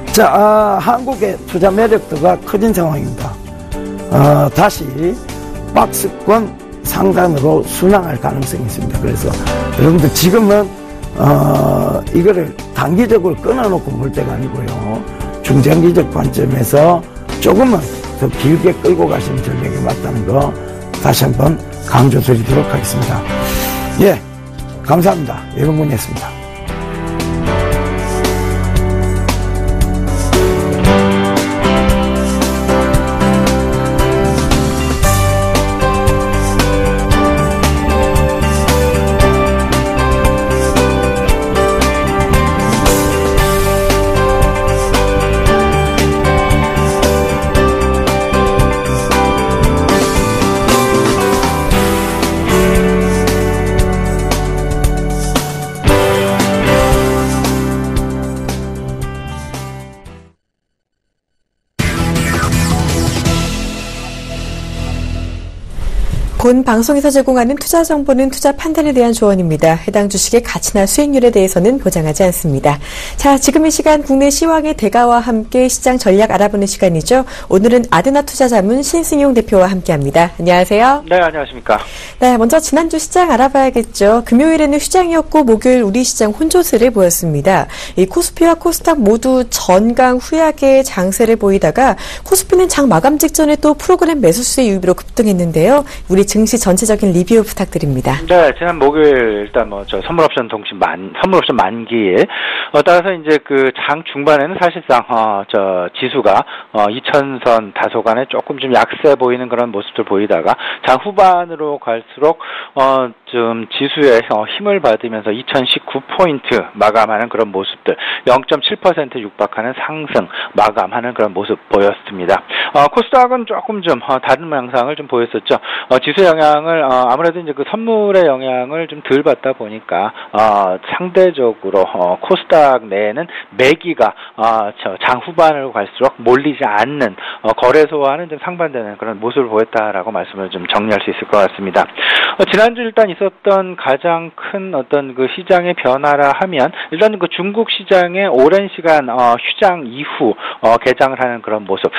자, 한국의 투자 매력도가 커진 상황입니다. 다시 박스권 상단으로 순항할 가능성이 있습니다. 그래서 여러분들 지금은 이거를 단기적으로 끊어놓고 볼 때가 아니고요. 중장기적 관점에서 조금은 더 길게 끌고 가시는 전략이 맞다는 거 다시 한번 강조드리도록 하겠습니다. 예, 감사합니다. 예금군이었습니다. 본 방송에서 제공하는 투자 정보는 투자 판단에 대한 조언입니다. 해당 주식의 가치나 수익률에 대해서는 보장하지 않습니다. 자, 지금 이 시간 국내 시황의 대가와 함께 시장 전략 알아보는 시간이죠. 오늘은 아드나 투자자문 신승용 대표와 함께합니다. 안녕하세요. 네, 안녕하십니까. 네, 먼저 지난주 시장 알아봐야겠죠. 금요일에는 휴장이었고 목요일 우리 시장 혼조세를 보였습니다. 이 코스피와 코스닥 모두 전강 후약의 장세를 보이다가 코스피는 장 마감 직전에 또 프로그램 매수세 유입으로 급등했는데요. 우리 증시 전체적인 리뷰 부탁드립니다. 네, 지난 목요일 일단 선물 옵션 만기에 따라서 이제 그 장 중반에는 사실상 지수가 2000선 다소간에 조금 좀 약세 보이는 그런 모습들 보이다가 장 후반으로 갈수록 좀 지수에 힘을 받으면서 2019포인트 마감하는 그런 모습들, 0.7% 육박하는 상승 마감하는 그런 모습 보였습니다. 코스닥은 조금 좀 다른 양상을 좀 보였었죠. 지수 영향을 아무래도 이제 그 선물의 영향을 좀 덜 받다 보니까 상대적으로 코스닥 내에는 매기가 장 후반으로 갈수록 몰리지 않는 거래소와는 좀 상반되는 그런 모습을 보였다라고 말씀을 좀 정리할 수 있을 것 같습니다. 지난주 일단 있었던 가장 큰 어떤 그 시장의 변화라 하면 일단 그 중국 시장의 오랜 시간 휴장 이후 개장을 하는 그런 모습.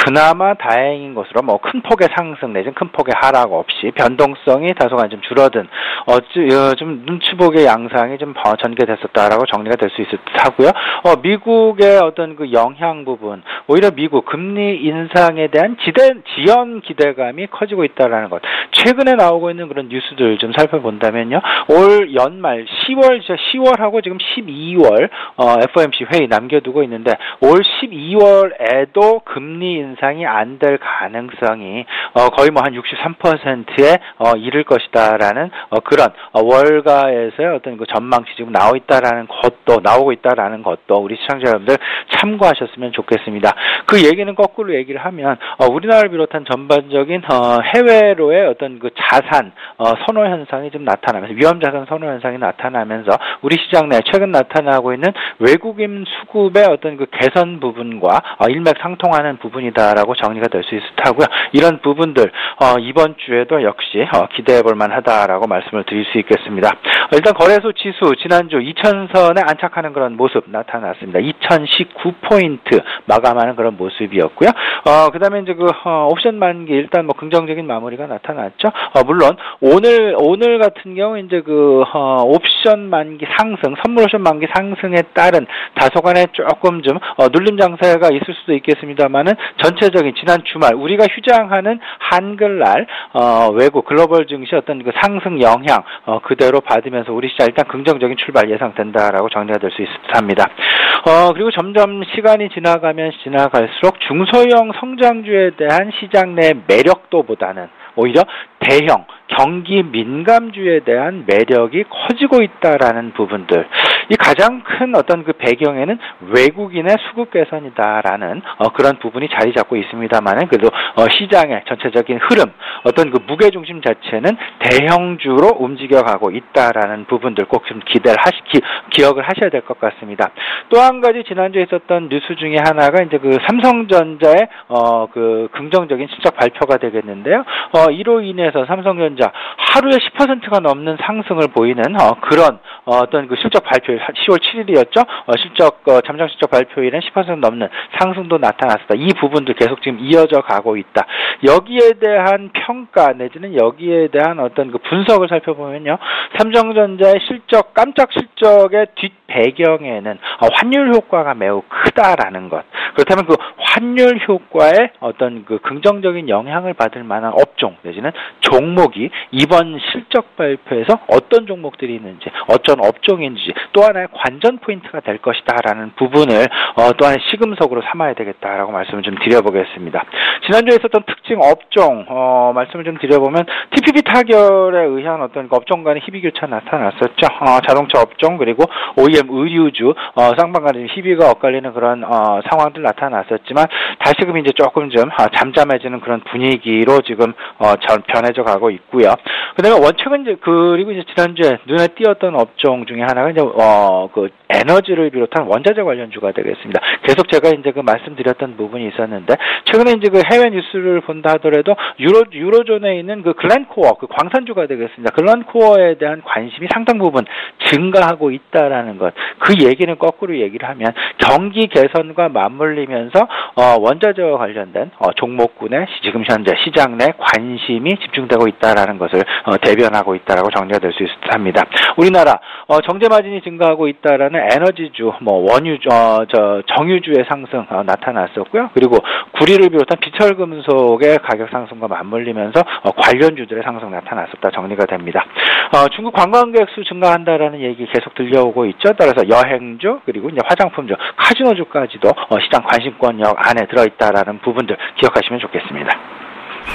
그나마 다행인 것으로 큰 폭의 상승 내지는 큰 폭의 하락 없이 변동성이 다소간 좀 줄어든 좀 눈치 보기의 양상이 좀 전개됐었다라고 정리가 될 수 있을 듯하고요. 미국의 어떤 그 영향 부분, 오히려 미국 금리 인상에 대한 지연 기대감이 커지고 있다라는 것. 최근에 나오고 있는 그런 뉴스들 좀 살펴본다면요. 올 연말 10월하고 지금 12월 FOMC 회의 남겨두고 있는데 올 12월에도 금리 인상이 안 될 가능성이 거의 한 63%에 이를 것이다라는 그런 월가에서의 어떤 그 전망치 지금 나오고 있다라는 것도 우리 시청자 여러분들 참고하셨으면 좋겠습니다. 그 얘기는 거꾸로 얘기를 하면 우리나라를 비롯한 전반적인 해외로의 어떤 그 자산 선호 현상이 좀 나타나면서 위험 자산 선호 현상이 나타나면서 우리 시장 내 최근 나타나고 있는 외국인 수급의 어떤 그 개선 부분과 일맥상통하는 부분이다라고 정리가 될 수 있을 듯하고요. 이런 부분들 이번 주에도 역시 기대해볼 만하다라고 말씀을 드릴 수 있겠습니다. 일단 거래소 지수 지난주 2000선에 안착하는 그런 모습 나타났습니다. 2019포인트 마감하는 그런 모습이었고요. 그다음에 이제 그 옵션 만기 일단 긍정적인 마무리가 나타났죠. 물론 오늘 같은 경우 이제 그 옵션 만기 상승, 선물 옵션 만기 상승에 따른 다소간의 조금 좀 눌림 장세가 있을 수도 있겠습니다만은 전체적인 지난 주말 우리가 휴장하는 한글날 외국 글로벌 증시 어떤 그 상승 영향 그대로 받으면서 우리 시장 일단 긍정적인 출발 예상된다라고 정리가 될 수 있을 듯합니다. 그리고 점점 시간이 지나갈수록 중소형 성장주에 대한 시장 내 매력도보다는 오히려 대형 경기 민감주에 대한 매력이 커지고 있다라는 부분들, 이 가장 큰 어떤 그 배경에는 외국인의 수급 개선이다라는 그런 부분이 자리 잡고 있습니다만은 그래도 시장의 전체적인 흐름, 어떤 그 무게 중심 자체는 대형주로 움직여가고 있다라는 부분들 꼭 좀 기억을 하셔야 될 것 같습니다. 또 한 가지 지난주에 있었던 뉴스 중에 하나가 이제 그 삼성전자의 그 긍정적인 실적 발표가 되겠는데요. 이로 인해서 중에서 삼성전자 하루에 10%가 넘는 상승을 보이는 그런 어떤 그 실적 발표 10월 7일이었죠. 잠정 실적 발표일엔 10% 넘는 상승도 나타났습니다. 이 부분도 계속 지금 이어져 가고 있다. 여기에 대한 평가 내지는 여기에 대한 어떤 그 분석을 살펴보면요. 삼성전자의 깜짝 실적의 뒷 배경에는 환율 효과가 매우 크다라는 것. 그렇다면 그 환율 효과에 어떤 그 긍정적인 영향을 받을 만한 업종 내지는 종목이 이번 실적 발표에서 어떤 종목들이 있는지 어떤 업종인지 또 하나의 관전 포인트가 될 것이다라는 부분을 또 하나의 시금석으로 삼아야 되겠다라고 말씀을 좀 드려보겠습니다. 지난주에 있었던 특징 업종 말씀을 좀 드려보면 TPP 타결에 의한 어떤 업종 간의 희비교차 나타났었죠. 자동차 업종 그리고 OEM 의류주 쌍방 간의 희비가 엇갈리는 그런 상황들 나타났었지만 다시금 이제 조금 좀 잠잠해지는 그런 분위기로 지금 변해져 가고 있고요. 그다음에 원칙은 이제 그리고 이제 지난주에 눈에 띄었던 업종 중에 하나가 이제 그 에너지를 비롯한 원자재 관련주가 되겠습니다. 계속 제가 이제 그 말씀드렸던 부분이 있었는데 최근에 이제 그 해외 뉴스를 본다 하더라도 유로존에 있는 그 글렌코어 그 광산주가 되겠습니다. 글렌코어에 대한 관심이 상당 부분 증가하고 있다라는 것. 그 얘기는 거꾸로 얘기를 하면 경기 개선과 맞물리면서 원자재와 관련된 종목군의 지금 현재 시장 내 관심이 집중되고 있다라는 것을 대변하고 있다라고 정리가 될 수 있습니다. 우리나라 정제 마진이 증가하고 있다라는 에너지주, 원유주, 정유주의 상승 나타났었고요. 그리고 구리를 비롯한 비철금속의 가격 상승과 맞물리면서 관련주들의 상승 나타났었다 정리가 됩니다. 중국 관광객 수 증가한다라는 얘기 계속 들려오고 있죠. 따라서 여행주 그리고 이제 화장품주, 카지노주까지도 시장 관심권역 안에 들어있다라는 부분들 기억하시면 좋겠습니다.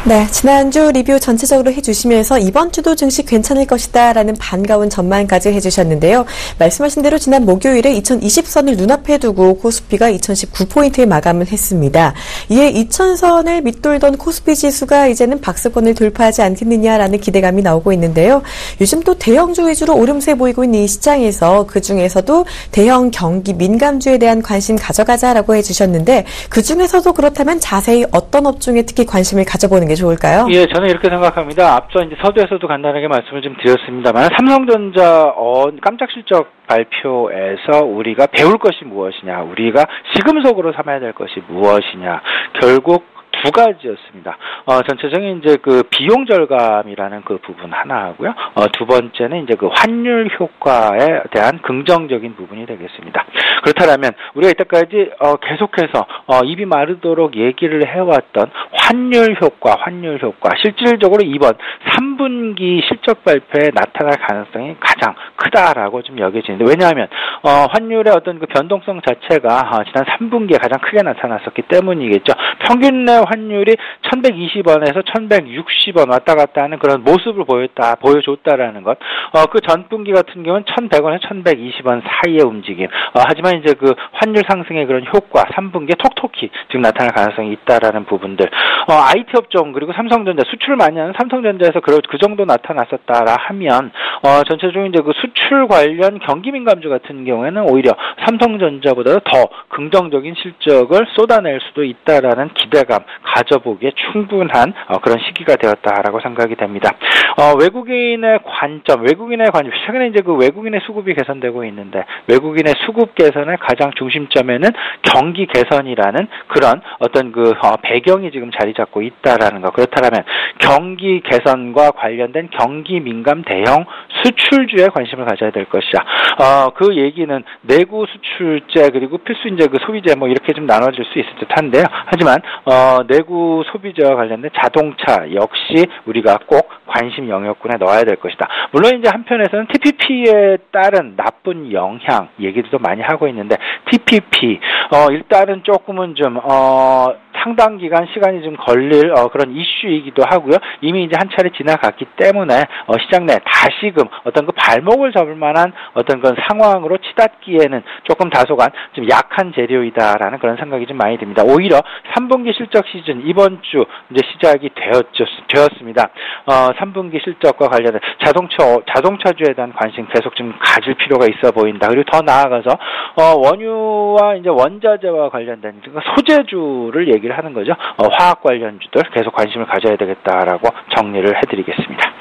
네, 지난주 리뷰 전체적으로 해주시면서 이번 주도 증시 괜찮을 것이다라는 반가운 전망까지 해주셨는데요. 말씀하신 대로 지난 목요일에 2020선을 눈앞에 두고 코스피가 2019포인트에 마감을 했습니다. 이에 2000선을 밑돌던 코스피 지수가 이제는 박스권을 돌파하지 않겠느냐라는 기대감이 나오고 있는데요. 요즘 또 대형주 위주로 오름세 보이고 있는 이 시장에서 그중에서도 대형 경기 민감주에 대한 관심 가져가자라고 해주셨는데 그중에서도 그렇다면 자세히 어떤 업종에 특히 관심을 가져보는 게 좋을까요? 예, 저는 이렇게 생각합니다. 앞서 이제 서두에서도 간단하게 말씀을 좀 드렸습니다만 삼성전자 깜짝 실적 발표에서 우리가 배울 것이 무엇이냐, 우리가 시금석으로 삼아야 될 것이 무엇이냐, 결국 두 가지였습니다. 전체적인 이제 그 비용 절감이라는 그 부분 하나 하고요. 두 번째는 이제 그 환율 효과에 대한 긍정적인 부분이 되겠습니다. 그렇다면 우리가 이때까지 계속해서 입이 마르도록 얘기를 해왔던 환율 효과 실질적으로 이번 3분기 실적 발표에 나타날 가능성이 가장 크다라고 좀 여겨지는데 왜냐하면 환율의 어떤 그 변동성 자체가 지난 3분기에 가장 크게 나타났었기 때문이겠죠. 평균 내 환율이 1120원에서 1160원 왔다 갔다 하는 그런 모습을 보여줬다라는 것. 그 전분기 같은 경우는 1100원에서 1120원 사이의 움직임. 하지만 이제 그 환율 상승의 그런 효과 3분기에 톡톡히 지금 나타날 가능성이 있다라는 부분들. IT 업종 그리고 삼성전자 수출을 많이 하는 삼성전자에서 그 정도 나타났었다라 하면 전체적으로 이제 그 수출 관련 경기 민감주 같은 경우에는 오히려 삼성전자보다 더 긍정적인 실적을 쏟아낼 수도 있다라는 기대감 가져보기에 충분한 그런 시기가 되었다라고 생각이 됩니다. 외국인의 관점, 최근에 이제 그 외국인의 수급이 개선되고 있는데 외국인의 수급 개선의 가장 중심점에는 경기 개선이라는 그런 어떤 그 배경이 지금 자리 잡고 있다라는 거. 그렇다면 경기 개선과 관련된 경기 민감 대형 수출주에 관심을 가져야 될 것이야. 그 얘기는 내구 수출재 그리고 필수 이제 그 소비재 이렇게 좀 나눠질 수 있을 듯한데요. 하지만 내구 소비재와 관련된 자동차 역시 우리가 꼭 관심 영역군에 넣어야 될 것이다. 물론 이제 한편에서는 TPP에 따른 나쁜 영향 얘기도 많이 하고 있는데 TPP 일단은 조금은 좀 상당 기간 시간이 좀 걸릴 그런 이슈이기도 하고요. 이미 이제 한 차례 지나갔기 때문에 시장 내 다시금 어떤 그 발목을 잡을 만한 어떤 그런 상황으로 치닫기에는 조금 다소간 좀 약한 재료이다라는 그런 생각이 좀 많이 듭니다. 오히려 3분기 실적 시즌 이번 주 이제 시작이 되었습니다. 3분기 실적과 관련된 자동차주에 대한 관심 계속 좀 가질 필요가 있어 보인다. 그리고 더 나아가서 원유와 이제 원자재와 관련된 소재주를 얘기를 얘기를 하는 거죠. 화학 관련주들 계속 관심을 가져야 되겠다라고 정리를 해드리겠습니다.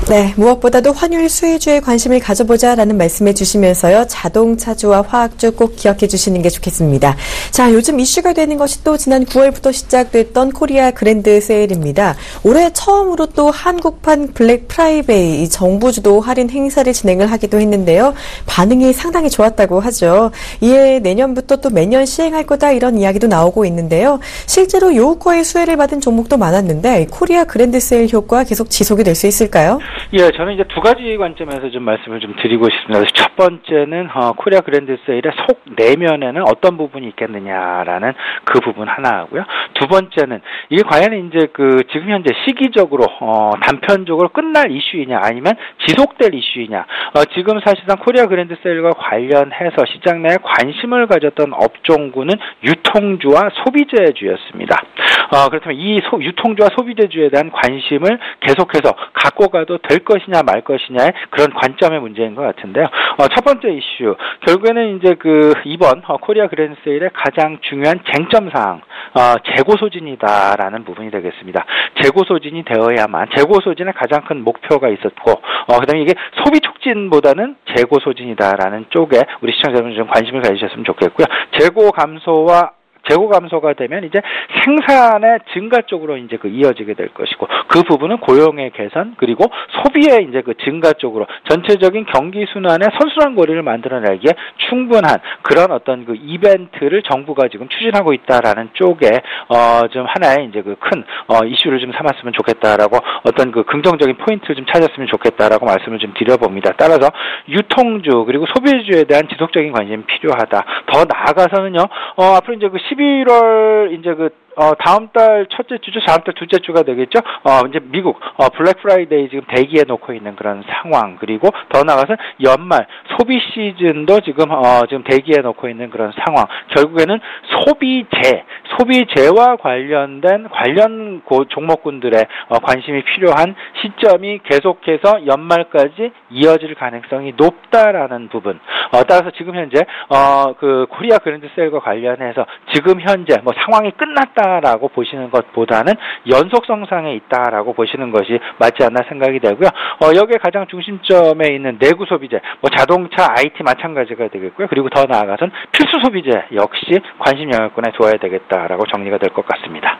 네, 무엇보다도 환율 수혜주에 관심을 가져보자라는 말씀해 주시면서요. 자동차주와 화학주 꼭 기억해 주시는 게 좋겠습니다. 자, 요즘 이슈가 되는 것이 또 지난 9월부터 시작됐던 코리아 그랜드 세일입니다. 올해 처음으로 또 한국판 블랙 프라이데이 정부 주도 할인 행사를 진행을 하기도 했는데요. 반응이 상당히 좋았다고 하죠. 이에 내년부터 또 매년 시행할 거다 이런 이야기도 나오고 있는데요. 실제로 요우커의 수혜를 받은 종목도 많았는데 코리아 그랜드 세일 효과 계속 지속이 될 수 있을까요? 예, 저는 이제 두 가지 관점에서 좀 말씀을 좀 드리고 싶습니다. 첫 번째는 코리아 그랜드 세일의 속 내면에는 어떤 부분이 있겠느냐라는 그 부분 하나고요. 두 번째는 이게 과연 이제 지금 현재 시기적으로 단편적으로 끝날 이슈이냐 아니면 지속될 이슈이냐. 지금 사실상 코리아 그랜드 세일과 관련해서 시장 내에 관심을 가졌던 업종군은 유통주와 소비재주였습니다. 그렇다면 이 유통주와 소비재주에 대한 관심을 계속해서 갖고 가도 될 것이냐 말 것이냐의 그런 관점의 문제인 것 같은데요. 첫 번째 이슈, 결국에는 이제 이번 코리아 그랜드 세일의 가장 중요한 쟁점 사항, 재고 소진이다라는 부분이 되겠습니다. 재고 소진이 되어야만, 재고 소진의 가장 큰 목표가 있었고, 그다음에 이게 소비 촉진보다는 재고 소진이다라는 쪽에 우리 시청자분들 좀 관심을 가지셨으면 좋겠고요. 재고 감소가 되면 이제 생산의 증가 쪽으로 이제 이어지게 될 것이고, 그 부분은 고용의 개선 그리고 소비의 이제 증가 쪽으로 전체적인 경기 순환의 선순환 고리를 만들어내기에 충분한 그런 어떤 이벤트를 정부가 지금 추진하고 있다라는 쪽에 좀 하나의 이제 큰 이슈를 좀 삼았으면 좋겠다라고 어떤 긍정적인 포인트를 좀 찾았으면 좋겠다라고 말씀을 좀 드려봅니다. 따라서 유통주 그리고 소비주에 대한 지속적인 관심이 필요하다. 더 나아가서는요, 앞으로 이제 11월 이제 다음 달 첫째 주죠, 다음 달 둘째 주가 되겠죠. 이제 미국 블랙 프라이데이 지금 대기해 놓고 있는 그런 상황, 그리고 더 나아가서 연말 소비 시즌도 지금 대기해 놓고 있는 그런 상황. 결국에는 소비재와 관련된 종목군들의 관심이 필요한 시점이 계속해서 연말까지 이어질 가능성이 높다라는 부분. 따라서 지금 현재 코리아 그랜드 세일과 관련해서 지금 현재 상황이 끝났다라고 보시는 것보다는 연속성상에 있다라고 보시는 것이 맞지 않나 생각이 되고요. 여기에 가장 중심점에 있는 내구 소비재, 자동차, IT 마찬가지가 되겠고요. 그리고 더 나아가서는 필수 소비재 역시 관심 영역군에 두어야 되겠다라고 정리가 될 것 같습니다.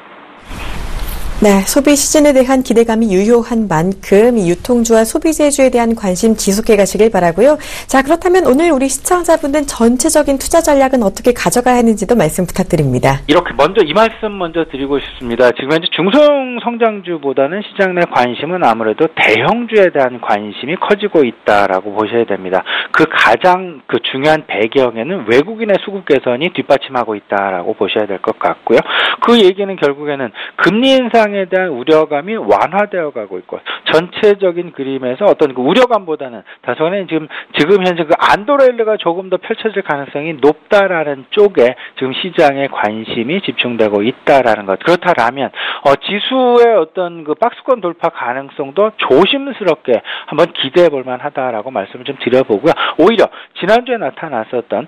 네, 소비 시즌에 대한 기대감이 유효한 만큼 이 유통주와 소비재주에 대한 관심 지속해 가시길 바라고요. 자, 그렇다면 오늘 우리 시청자분들 전체적인 투자 전략은 어떻게 가져가야 하는지도 말씀 부탁드립니다. 이렇게 이 말씀 먼저 드리고 싶습니다. 지금 현재 중소형 성장주보다는 시장 내 관심은 아무래도 대형주에 대한 관심이 커지고 있다라고 보셔야 됩니다. 가장 중요한 배경에는 외국인의 수급 개선이 뒷받침하고 있다라고 보셔야 될 것 같고요. 그 얘기는 결국에는 금리 인상에 대한 우려감이 완화되어 가고 있고, 전체적인 그림에서 어떤 우려감보다는 다소는 지금 현재 안도레일러가 조금 더 펼쳐질 가능성이 높다라는 쪽에 지금 시장의 관심이 집중되고 있다라는 것. 그렇다라면 지수의 어떤 박스권 돌파 가능성도 조심스럽게 한번 기대해 볼 만하다라고 말씀을 좀 드려보고요. 오히려 지난주에 나타났었던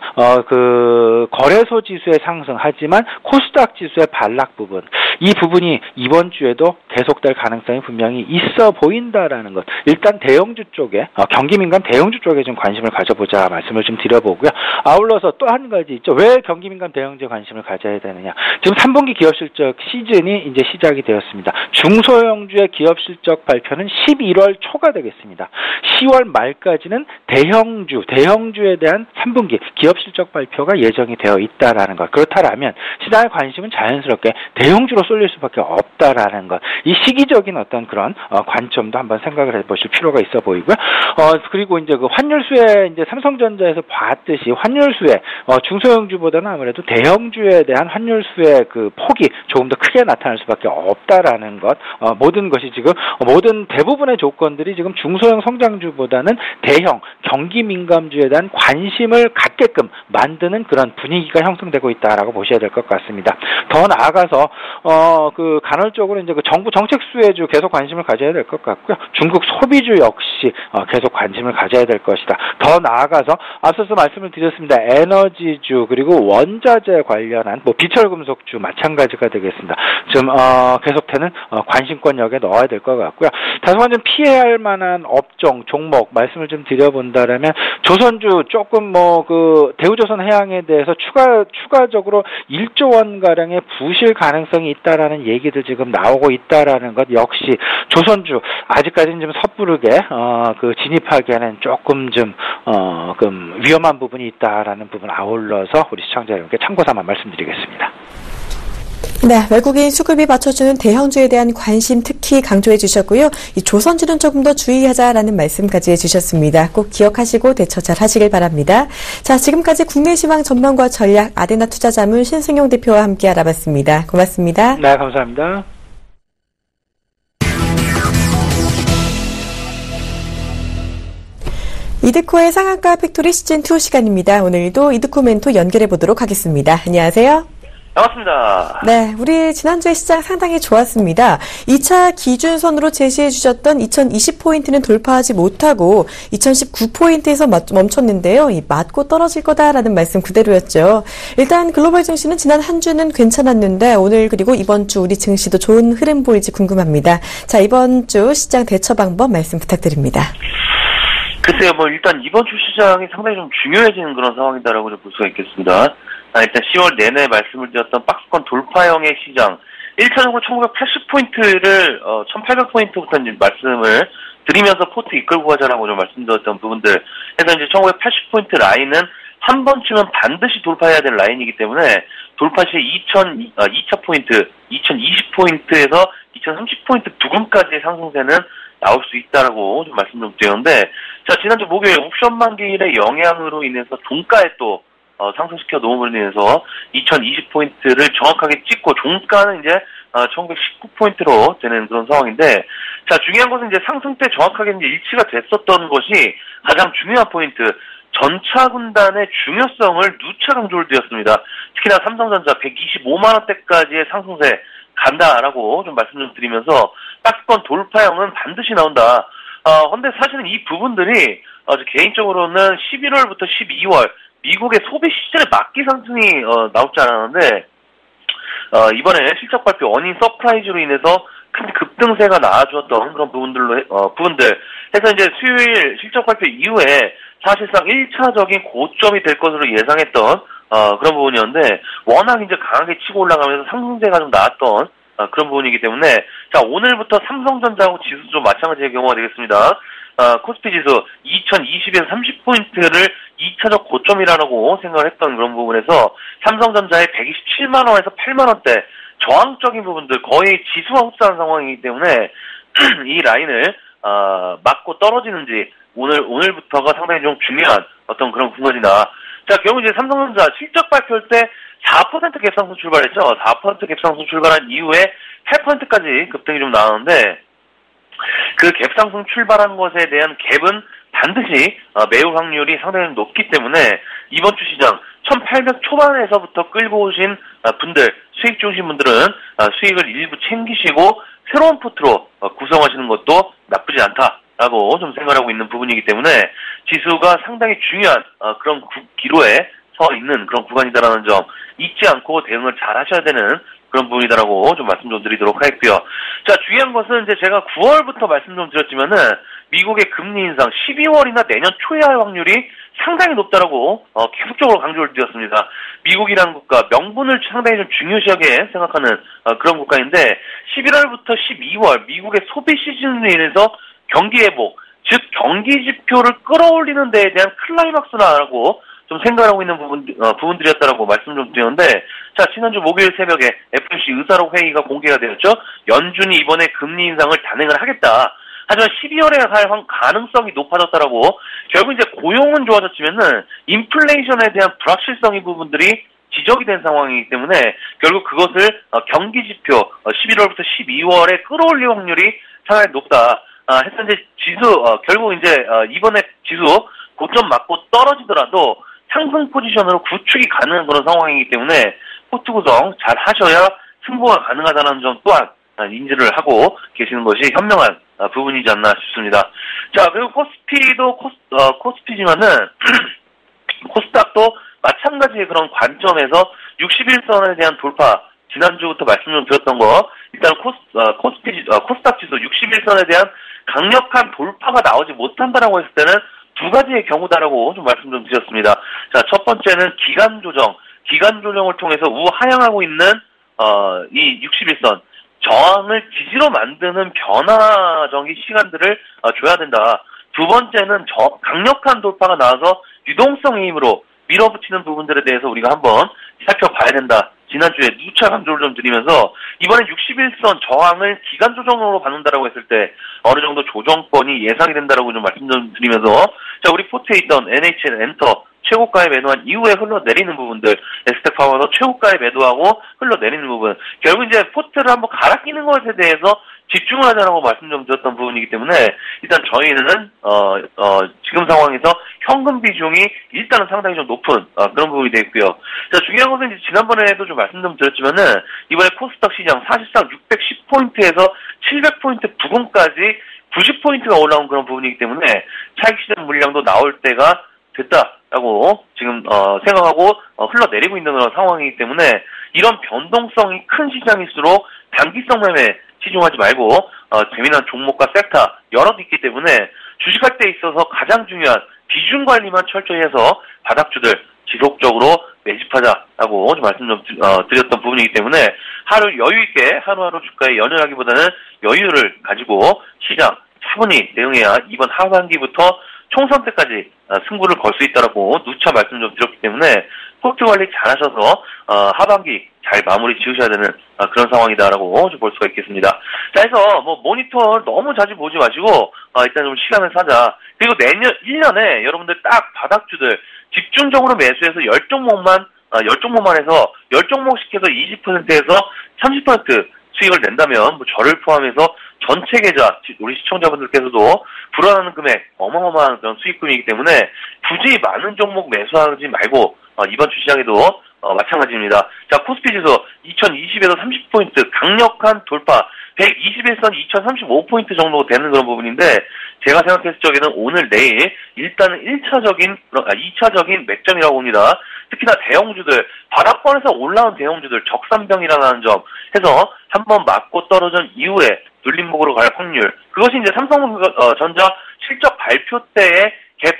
거래소 지수의 상승, 하지만 코스닥 지수의 반락 부분, 이 부분이 이번 주에도 계속될 가능성이 분명히 있어 보인다라는 것. 일단 대형주 쪽에, 경기민감 대형주 쪽에 좀 관심을 가져보자 말씀을 좀 드려보고요. 아울러서 또 한 가지 있죠. 왜 경기민감 대형주에 관심을 가져야 되느냐. 지금 3분기 기업실적 시즌이 이제 시작이 되었습니다. 중소형주의 기업실적 발표는 11월 초가 되겠습니다. 10월 말까지는 대형주에 대한 3분기 기업실적 발표가 예정이 되어 있다라는 것. 그렇다라면 시장의 관심은 자연스럽게 대형주로 쏠릴 수밖에 없다라는 것. 이 시기적인 어떤 그런 관점도 한번 생각을 해보실 필요가 있어 보이고요. 그리고 이제 환율수에 이제 삼성전자에서 봤듯이 환율수에 중소형주보다는 아무래도 대형주에 대한 환율수의 폭이 조금 더 크게 나타날 수밖에 없다라는 것. 모든 것이 지금 대부분의 조건들이 지금 중소형 성장주보다는 대형 경기 민감주에 대한 관심을 갖게끔 만드는 그런 분위기가 형성되고 있다라고 보셔야 될 것 같습니다. 더 나아가서 간헐적으로 이제 정부 정책 수혜주 계속 관심을 가져야 될 것 같고요. 중국 소비주 역시 계속 관심을 가져야 될 것이다. 더 나아가서 앞서서 말씀을 드렸습니다. 있습니다. 에너지주 그리고 원자재 관련한 뭐 비철금속주 마찬가지가 되겠습니다. 좀 계속되는 관심권역에 넣어야 될 것 같고요. 다소간 좀 피해야 할 만한 업종 종목 말씀을 좀 드려본다라면 조선주 조금 뭐 그 대우조선 해양에 대해서 추가적으로 1조 원 가량의 부실 가능성이 있다라는 얘기도 지금 나오고 있다라는 것 역시 조선주 아직까지는 좀 섣부르게 그 진입하기에는 조금 좀 위험한 부분이 있다라는 부분 아울러서 우리 시청자 여러분께 참고삼아 말씀드리겠습니다. 네, 외국인 수급이 받쳐주는 대형주에 대한 관심 특히 강조해 주셨고요. 이 조선주는 조금 더 주의하자라는 말씀까지 해주셨습니다. 꼭 기억하시고 대처 잘 하시길 바랍니다. 자, 지금까지 국내 시황 전망과 전략 아데나 투자자문 신승용 대표와 함께 알아봤습니다. 고맙습니다. 네, 감사합니다. 이드코의 상한가 팩토리 시즌2 시간입니다. 오늘도 이드코 멘토 연결해 보도록 하겠습니다. 안녕하세요. 반갑습니다. 네, 우리 지난주에 시장 상당히 좋았습니다. 2차 기준선으로 제시해 주셨던 2020포인트는 돌파하지 못하고 2019포인트에서 멈췄는데요. 맞고 떨어질 거다라는 말씀 그대로였죠. 일단 글로벌 증시는 지난 한 주는 괜찮았는데 오늘 그리고 이번 주 우리 증시도 좋은 흐름 보일지 궁금합니다. 자, 이번 주 시장 대처 방법 말씀 부탁드립니다. 글쎄요, 일단 이번 주 시장이 상당히 좀 중요해지는 그런 상황이다라고 볼 수가 있겠습니다. 일단 10월 내내 말씀을 드렸던 박스권 돌파형의 시장, 1차적으로 1980포인트를, 1800포인트부터 이제 말씀을 드리면서 포트 이끌고 가자라고 좀 말씀드렸던 부분들. 그래서 이제 1980포인트 라인은 한 번쯤은 반드시 돌파해야 될 라인이기 때문에 돌파 시에 2차 포인트, 2020포인트에서 2030포인트 부근까지의 상승세는 나올 수 있다라고 좀 말씀 좀 드렸는데, 자, 지난주 목요일 옵션 만기일의 영향으로 인해서 종가에 또, 상승시켜 놓음으로 인해서 2020포인트를 정확하게 찍고 종가는 이제, 1919포인트로 되는 그런 상황인데, 자, 중요한 것은 이제 상승 때 정확하게 이제 일치가 됐었던 것이 가장 중요한 포인트, 전차 군단의 중요성을 누차 강조를 드렸습니다. 특히나 삼성전자 125만원대까지의 상승세 간다라고 좀 말씀 좀 드리면서 박스권 돌파형은 반드시 나온다. 근데 사실은 이 부분들이 개인적으로는 11월부터 12월 미국의 소비 시즌에 맞게 상승이 나오지 않았는데 이번에 실적 발표 어닝 서프라이즈로 인해서 큰 급등세가 나와주었던 그런 부분들 해서 이제 수요일 실적 발표 이후에 사실상 1차적인 고점이 될 것으로 예상했던 그런 부분이었는데 워낙 이제 강하게 치고 올라가면서 상승세가 좀 나왔던 그런 부분이기 때문에 자, 오늘부터 삼성전자하고 지수도 마찬가지의 경우가 되겠습니다. 코스피 지수 2020에서 30포인트를 2차적 고점이라고 생각을 했던 그런 부분에서 삼성전자의 127만원에서 8만원대 저항적인 부분들 거의 지수와 흡사한 상황이기 때문에 이 라인을 맞고 떨어지는지 오늘부터가 상당히 좀 중요한 어떤 그런 구간이다. 자, 결국 이제 삼성전자 실적 발표할 때 4% 갭상승 출발했죠. 4% 갭상승 출발한 이후에 8%까지 급등이 좀 나왔는데 그 갭상승 출발한 것에 대한 갭은 반드시 매울 확률이 상당히 높기 때문에 이번 주 시장 1800 초반에서부터 끌고 오신 분들, 수익 중심 분들은 수익을 일부 챙기시고 새로운 포트로 구성하시는 것도 나쁘지 않다라고 좀 생각하고 있는 부분이기 때문에 지수가 상당히 중요한 그런 기로에 서 있는 그런 구간이다라는 점 잊지 않고 대응을 잘 하셔야 되는 그런 부분이다라고 좀 말씀 좀 드리도록 하겠고요. 자, 중요한 것은 이제 제가 9월부터 말씀 좀 드렸지만은 미국의 금리 인상 12월이나 내년 초에 할 확률이 상당히 높다라고 계속적으로 강조를 드렸습니다. 미국이라는 국가 명분을 상당히 좀 중요시하게 생각하는 그런 국가인데 11월부터 12월 미국의 소비 시즌으로 인해서 경기 회복, 즉 경기 지표를 끌어올리는 데에 대한 클라이막스라고 좀 생각하고 있는 부분들이었다라고 말씀 좀 드렸는데, 자, 지난주 목요일 새벽에 FOMC 의사록 회의가 공개가 되었죠. 연준이 이번에 금리 인상을 단행을 하겠다. 하지만 12월에 갈 가능성이 높아졌다라고, 결국 이제 고용은 좋아졌지만은 인플레이션에 대한 불확실성의 부분들이 지적이 된 상황이기 때문에 결국 그것을 경기 지표 11월부터 12월에 끌어올릴 확률이 상당히 높다. 해서 이제 지수 결국 이제 이번에 지수 고점 맞고 떨어지더라도 상승 포지션으로 구축이 가능한 그런 상황이기 때문에 포트 구성 잘 하셔야 승부가 가능하다는 점 또한 인지를 하고 계시는 것이 현명한 부분이지 않나 싶습니다. 자, 그리고 코스피도 코스피지만은 코스닥도 마찬가지의 그런 관점에서 61선에 대한 돌파, 지난주부터 말씀 좀 드렸던 거, 일단 코스닥 지수 61선에 대한 강력한 돌파가 나오지 못한다라고 했을 때는 두 가지의 경우다라고 좀 말씀 좀 드렸습니다. 자, 첫 번째는 기간 조정을 통해서 우하향하고 있는 이 61선 저항을 지지로 만드는 변화적인 시간들을 줘야 된다. 두 번째는 강력한 돌파가 나와서 유동성의 힘으로 밀어붙이는 부분들에 대해서 우리가 한번 살펴봐야 된다. 지난주에 누차 강조를 좀 드리면서 이번에 61선 저항을 기간 조정으로 받는다라고 했을 때 어느 정도 조정권이 예상이 된다라고 좀 말씀 좀 드리면서 자, 우리 포트에 있던 NHN 엔터 최고가에 매도한 이후에 흘러내리는 부분들, 에스텍 파워도 최고가에 매도하고 흘러내리는 부분, 결국 이제 포트를 한번 갈아 끼는 것에 대해서 집중을 하자라고 말씀 좀 드렸던 부분이기 때문에 일단 저희는 지금 상황에서 현금 비중이 일단은 상당히 좀 높은 그런 부분이 되어 있고요. 자, 중요한 것은 이제 지난번에도 좀 말씀 좀 드렸지만은 이번에 코스닥 시장 사실상 610포인트에서 700포인트 부근까지 90포인트가 올라온 그런 부분이기 때문에 차익 실현 물량도 나올 때가 됐다라고 지금 생각하고 흘러내리고 있는 그런 상황이기 때문에 이런 변동성이 큰 시장일수록 단기성 매매 치중하지 말고 재미난 종목과 섹터 여러 개 있기 때문에 주식할 때 있어서 가장 중요한 비중 관리만 철저히 해서 바닥주들 지속적으로 매집하자라고 좀 말씀 좀 드렸던 부분이기 때문에 하루 여유 있게 하루하루 주가에 연연하기보다는 여유를 가지고 시장 차분히 대응해야 이번 하반기부터 총선 때까지 승부를 걸 수 있다라고 누차 말씀 좀 드렸기 때문에 포트 관리 잘 하셔서 하반기 잘 마무리 지으셔야 되는 그런 상황이다라고 좀 볼 수가 있겠습니다. 자, 해서 뭐 모니터를 너무 자주 보지 마시고 일단 좀 시간을 사자. 그리고 내년 1년에 여러분들 딱 바닥주들 집중적으로 매수해서 10종목만 해서 10종목씩 해서 20%에서 30% 수익을 낸다면 뭐 저를 포함해서 전체 계좌 우리 시청자분들께서도 불어나는 금액 어마어마한 그런 수익금이기 때문에 굳이 많은 종목 매수하지 말고 이번 주 시장에도 마찬가지입니다. 자, 코스피 지수 2020에서 30포인트 강력한 돌파 121선 2035포인트 정도 되는 그런 부분인데 제가 생각했을 적에는 오늘 내일 일단은 2차적인 맥점이라고 봅니다. 특히나 대형주들 바닥권에서 올라온 대형주들 적산병이라는 점 해서 한번 맞고 떨어진 이후에 눌림목으로 갈 확률 그것이 이제 삼성전자 실적 발표 때의 갭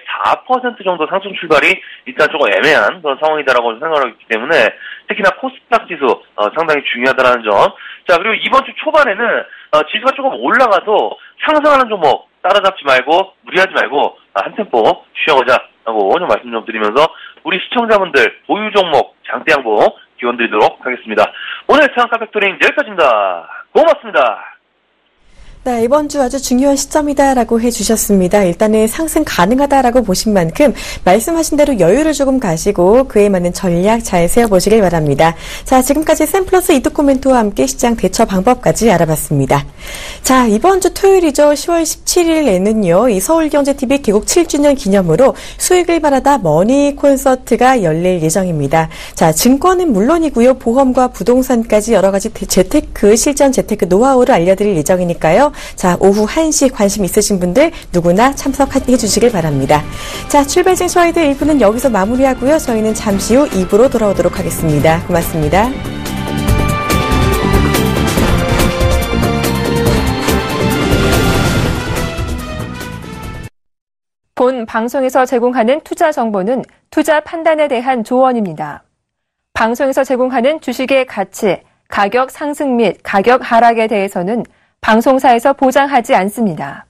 4% 정도 상승 출발이 일단 조금 애매한 그런 상황이다라고 생각하고 있기 때문에 특히나 코스닥 지수 상당히 중요하다는 점. 자, 그리고 이번 주 초반에는 지수가 조금 올라가도 상승하는 종목 따라잡지 말고 무리하지 말고 한 템포 쉬어가자라고 좀 말씀 좀 드리면서 우리 시청자분들 보유 종목 장대 양보 기원 드리도록 하겠습니다. 오늘 차항가 팩토링 여기까지입니다. 고맙습니다. 네, 이번 주 아주 중요한 시점이다라고 해주셨습니다. 일단은 상승 가능하다라고 보신 만큼 말씀하신 대로 여유를 조금 가시고 그에 맞는 전략 잘 세워보시길 바랍니다. 자, 지금까지 샘플러스 이득 코멘트와 함께 시장 대처 방법까지 알아봤습니다. 자, 이번 주 토요일이죠. 10월 17일에는요. 이 서울경제TV 개국 7주년 기념으로 수익을 바라다 머니 콘서트가 열릴 예정입니다. 자, 증권은 물론이고요. 보험과 부동산까지 여러 가지 실전 재테크 노하우를 알려드릴 예정이니까요. 자, 오후 1시 관심 있으신 분들 누구나 참석해 주시길 바랍니다. 자, 출발진 쇼와이드 1부는 여기서 마무리하고요. 저희는 잠시 후 2부로 돌아오도록 하겠습니다. 고맙습니다. 본 방송에서 제공하는 투자 정보는 투자 판단에 대한 조언입니다. 방송에서 제공하는 주식의 가치, 가격 상승 및 가격 하락에 대해서는 방송사에서 보장하지 않습니다.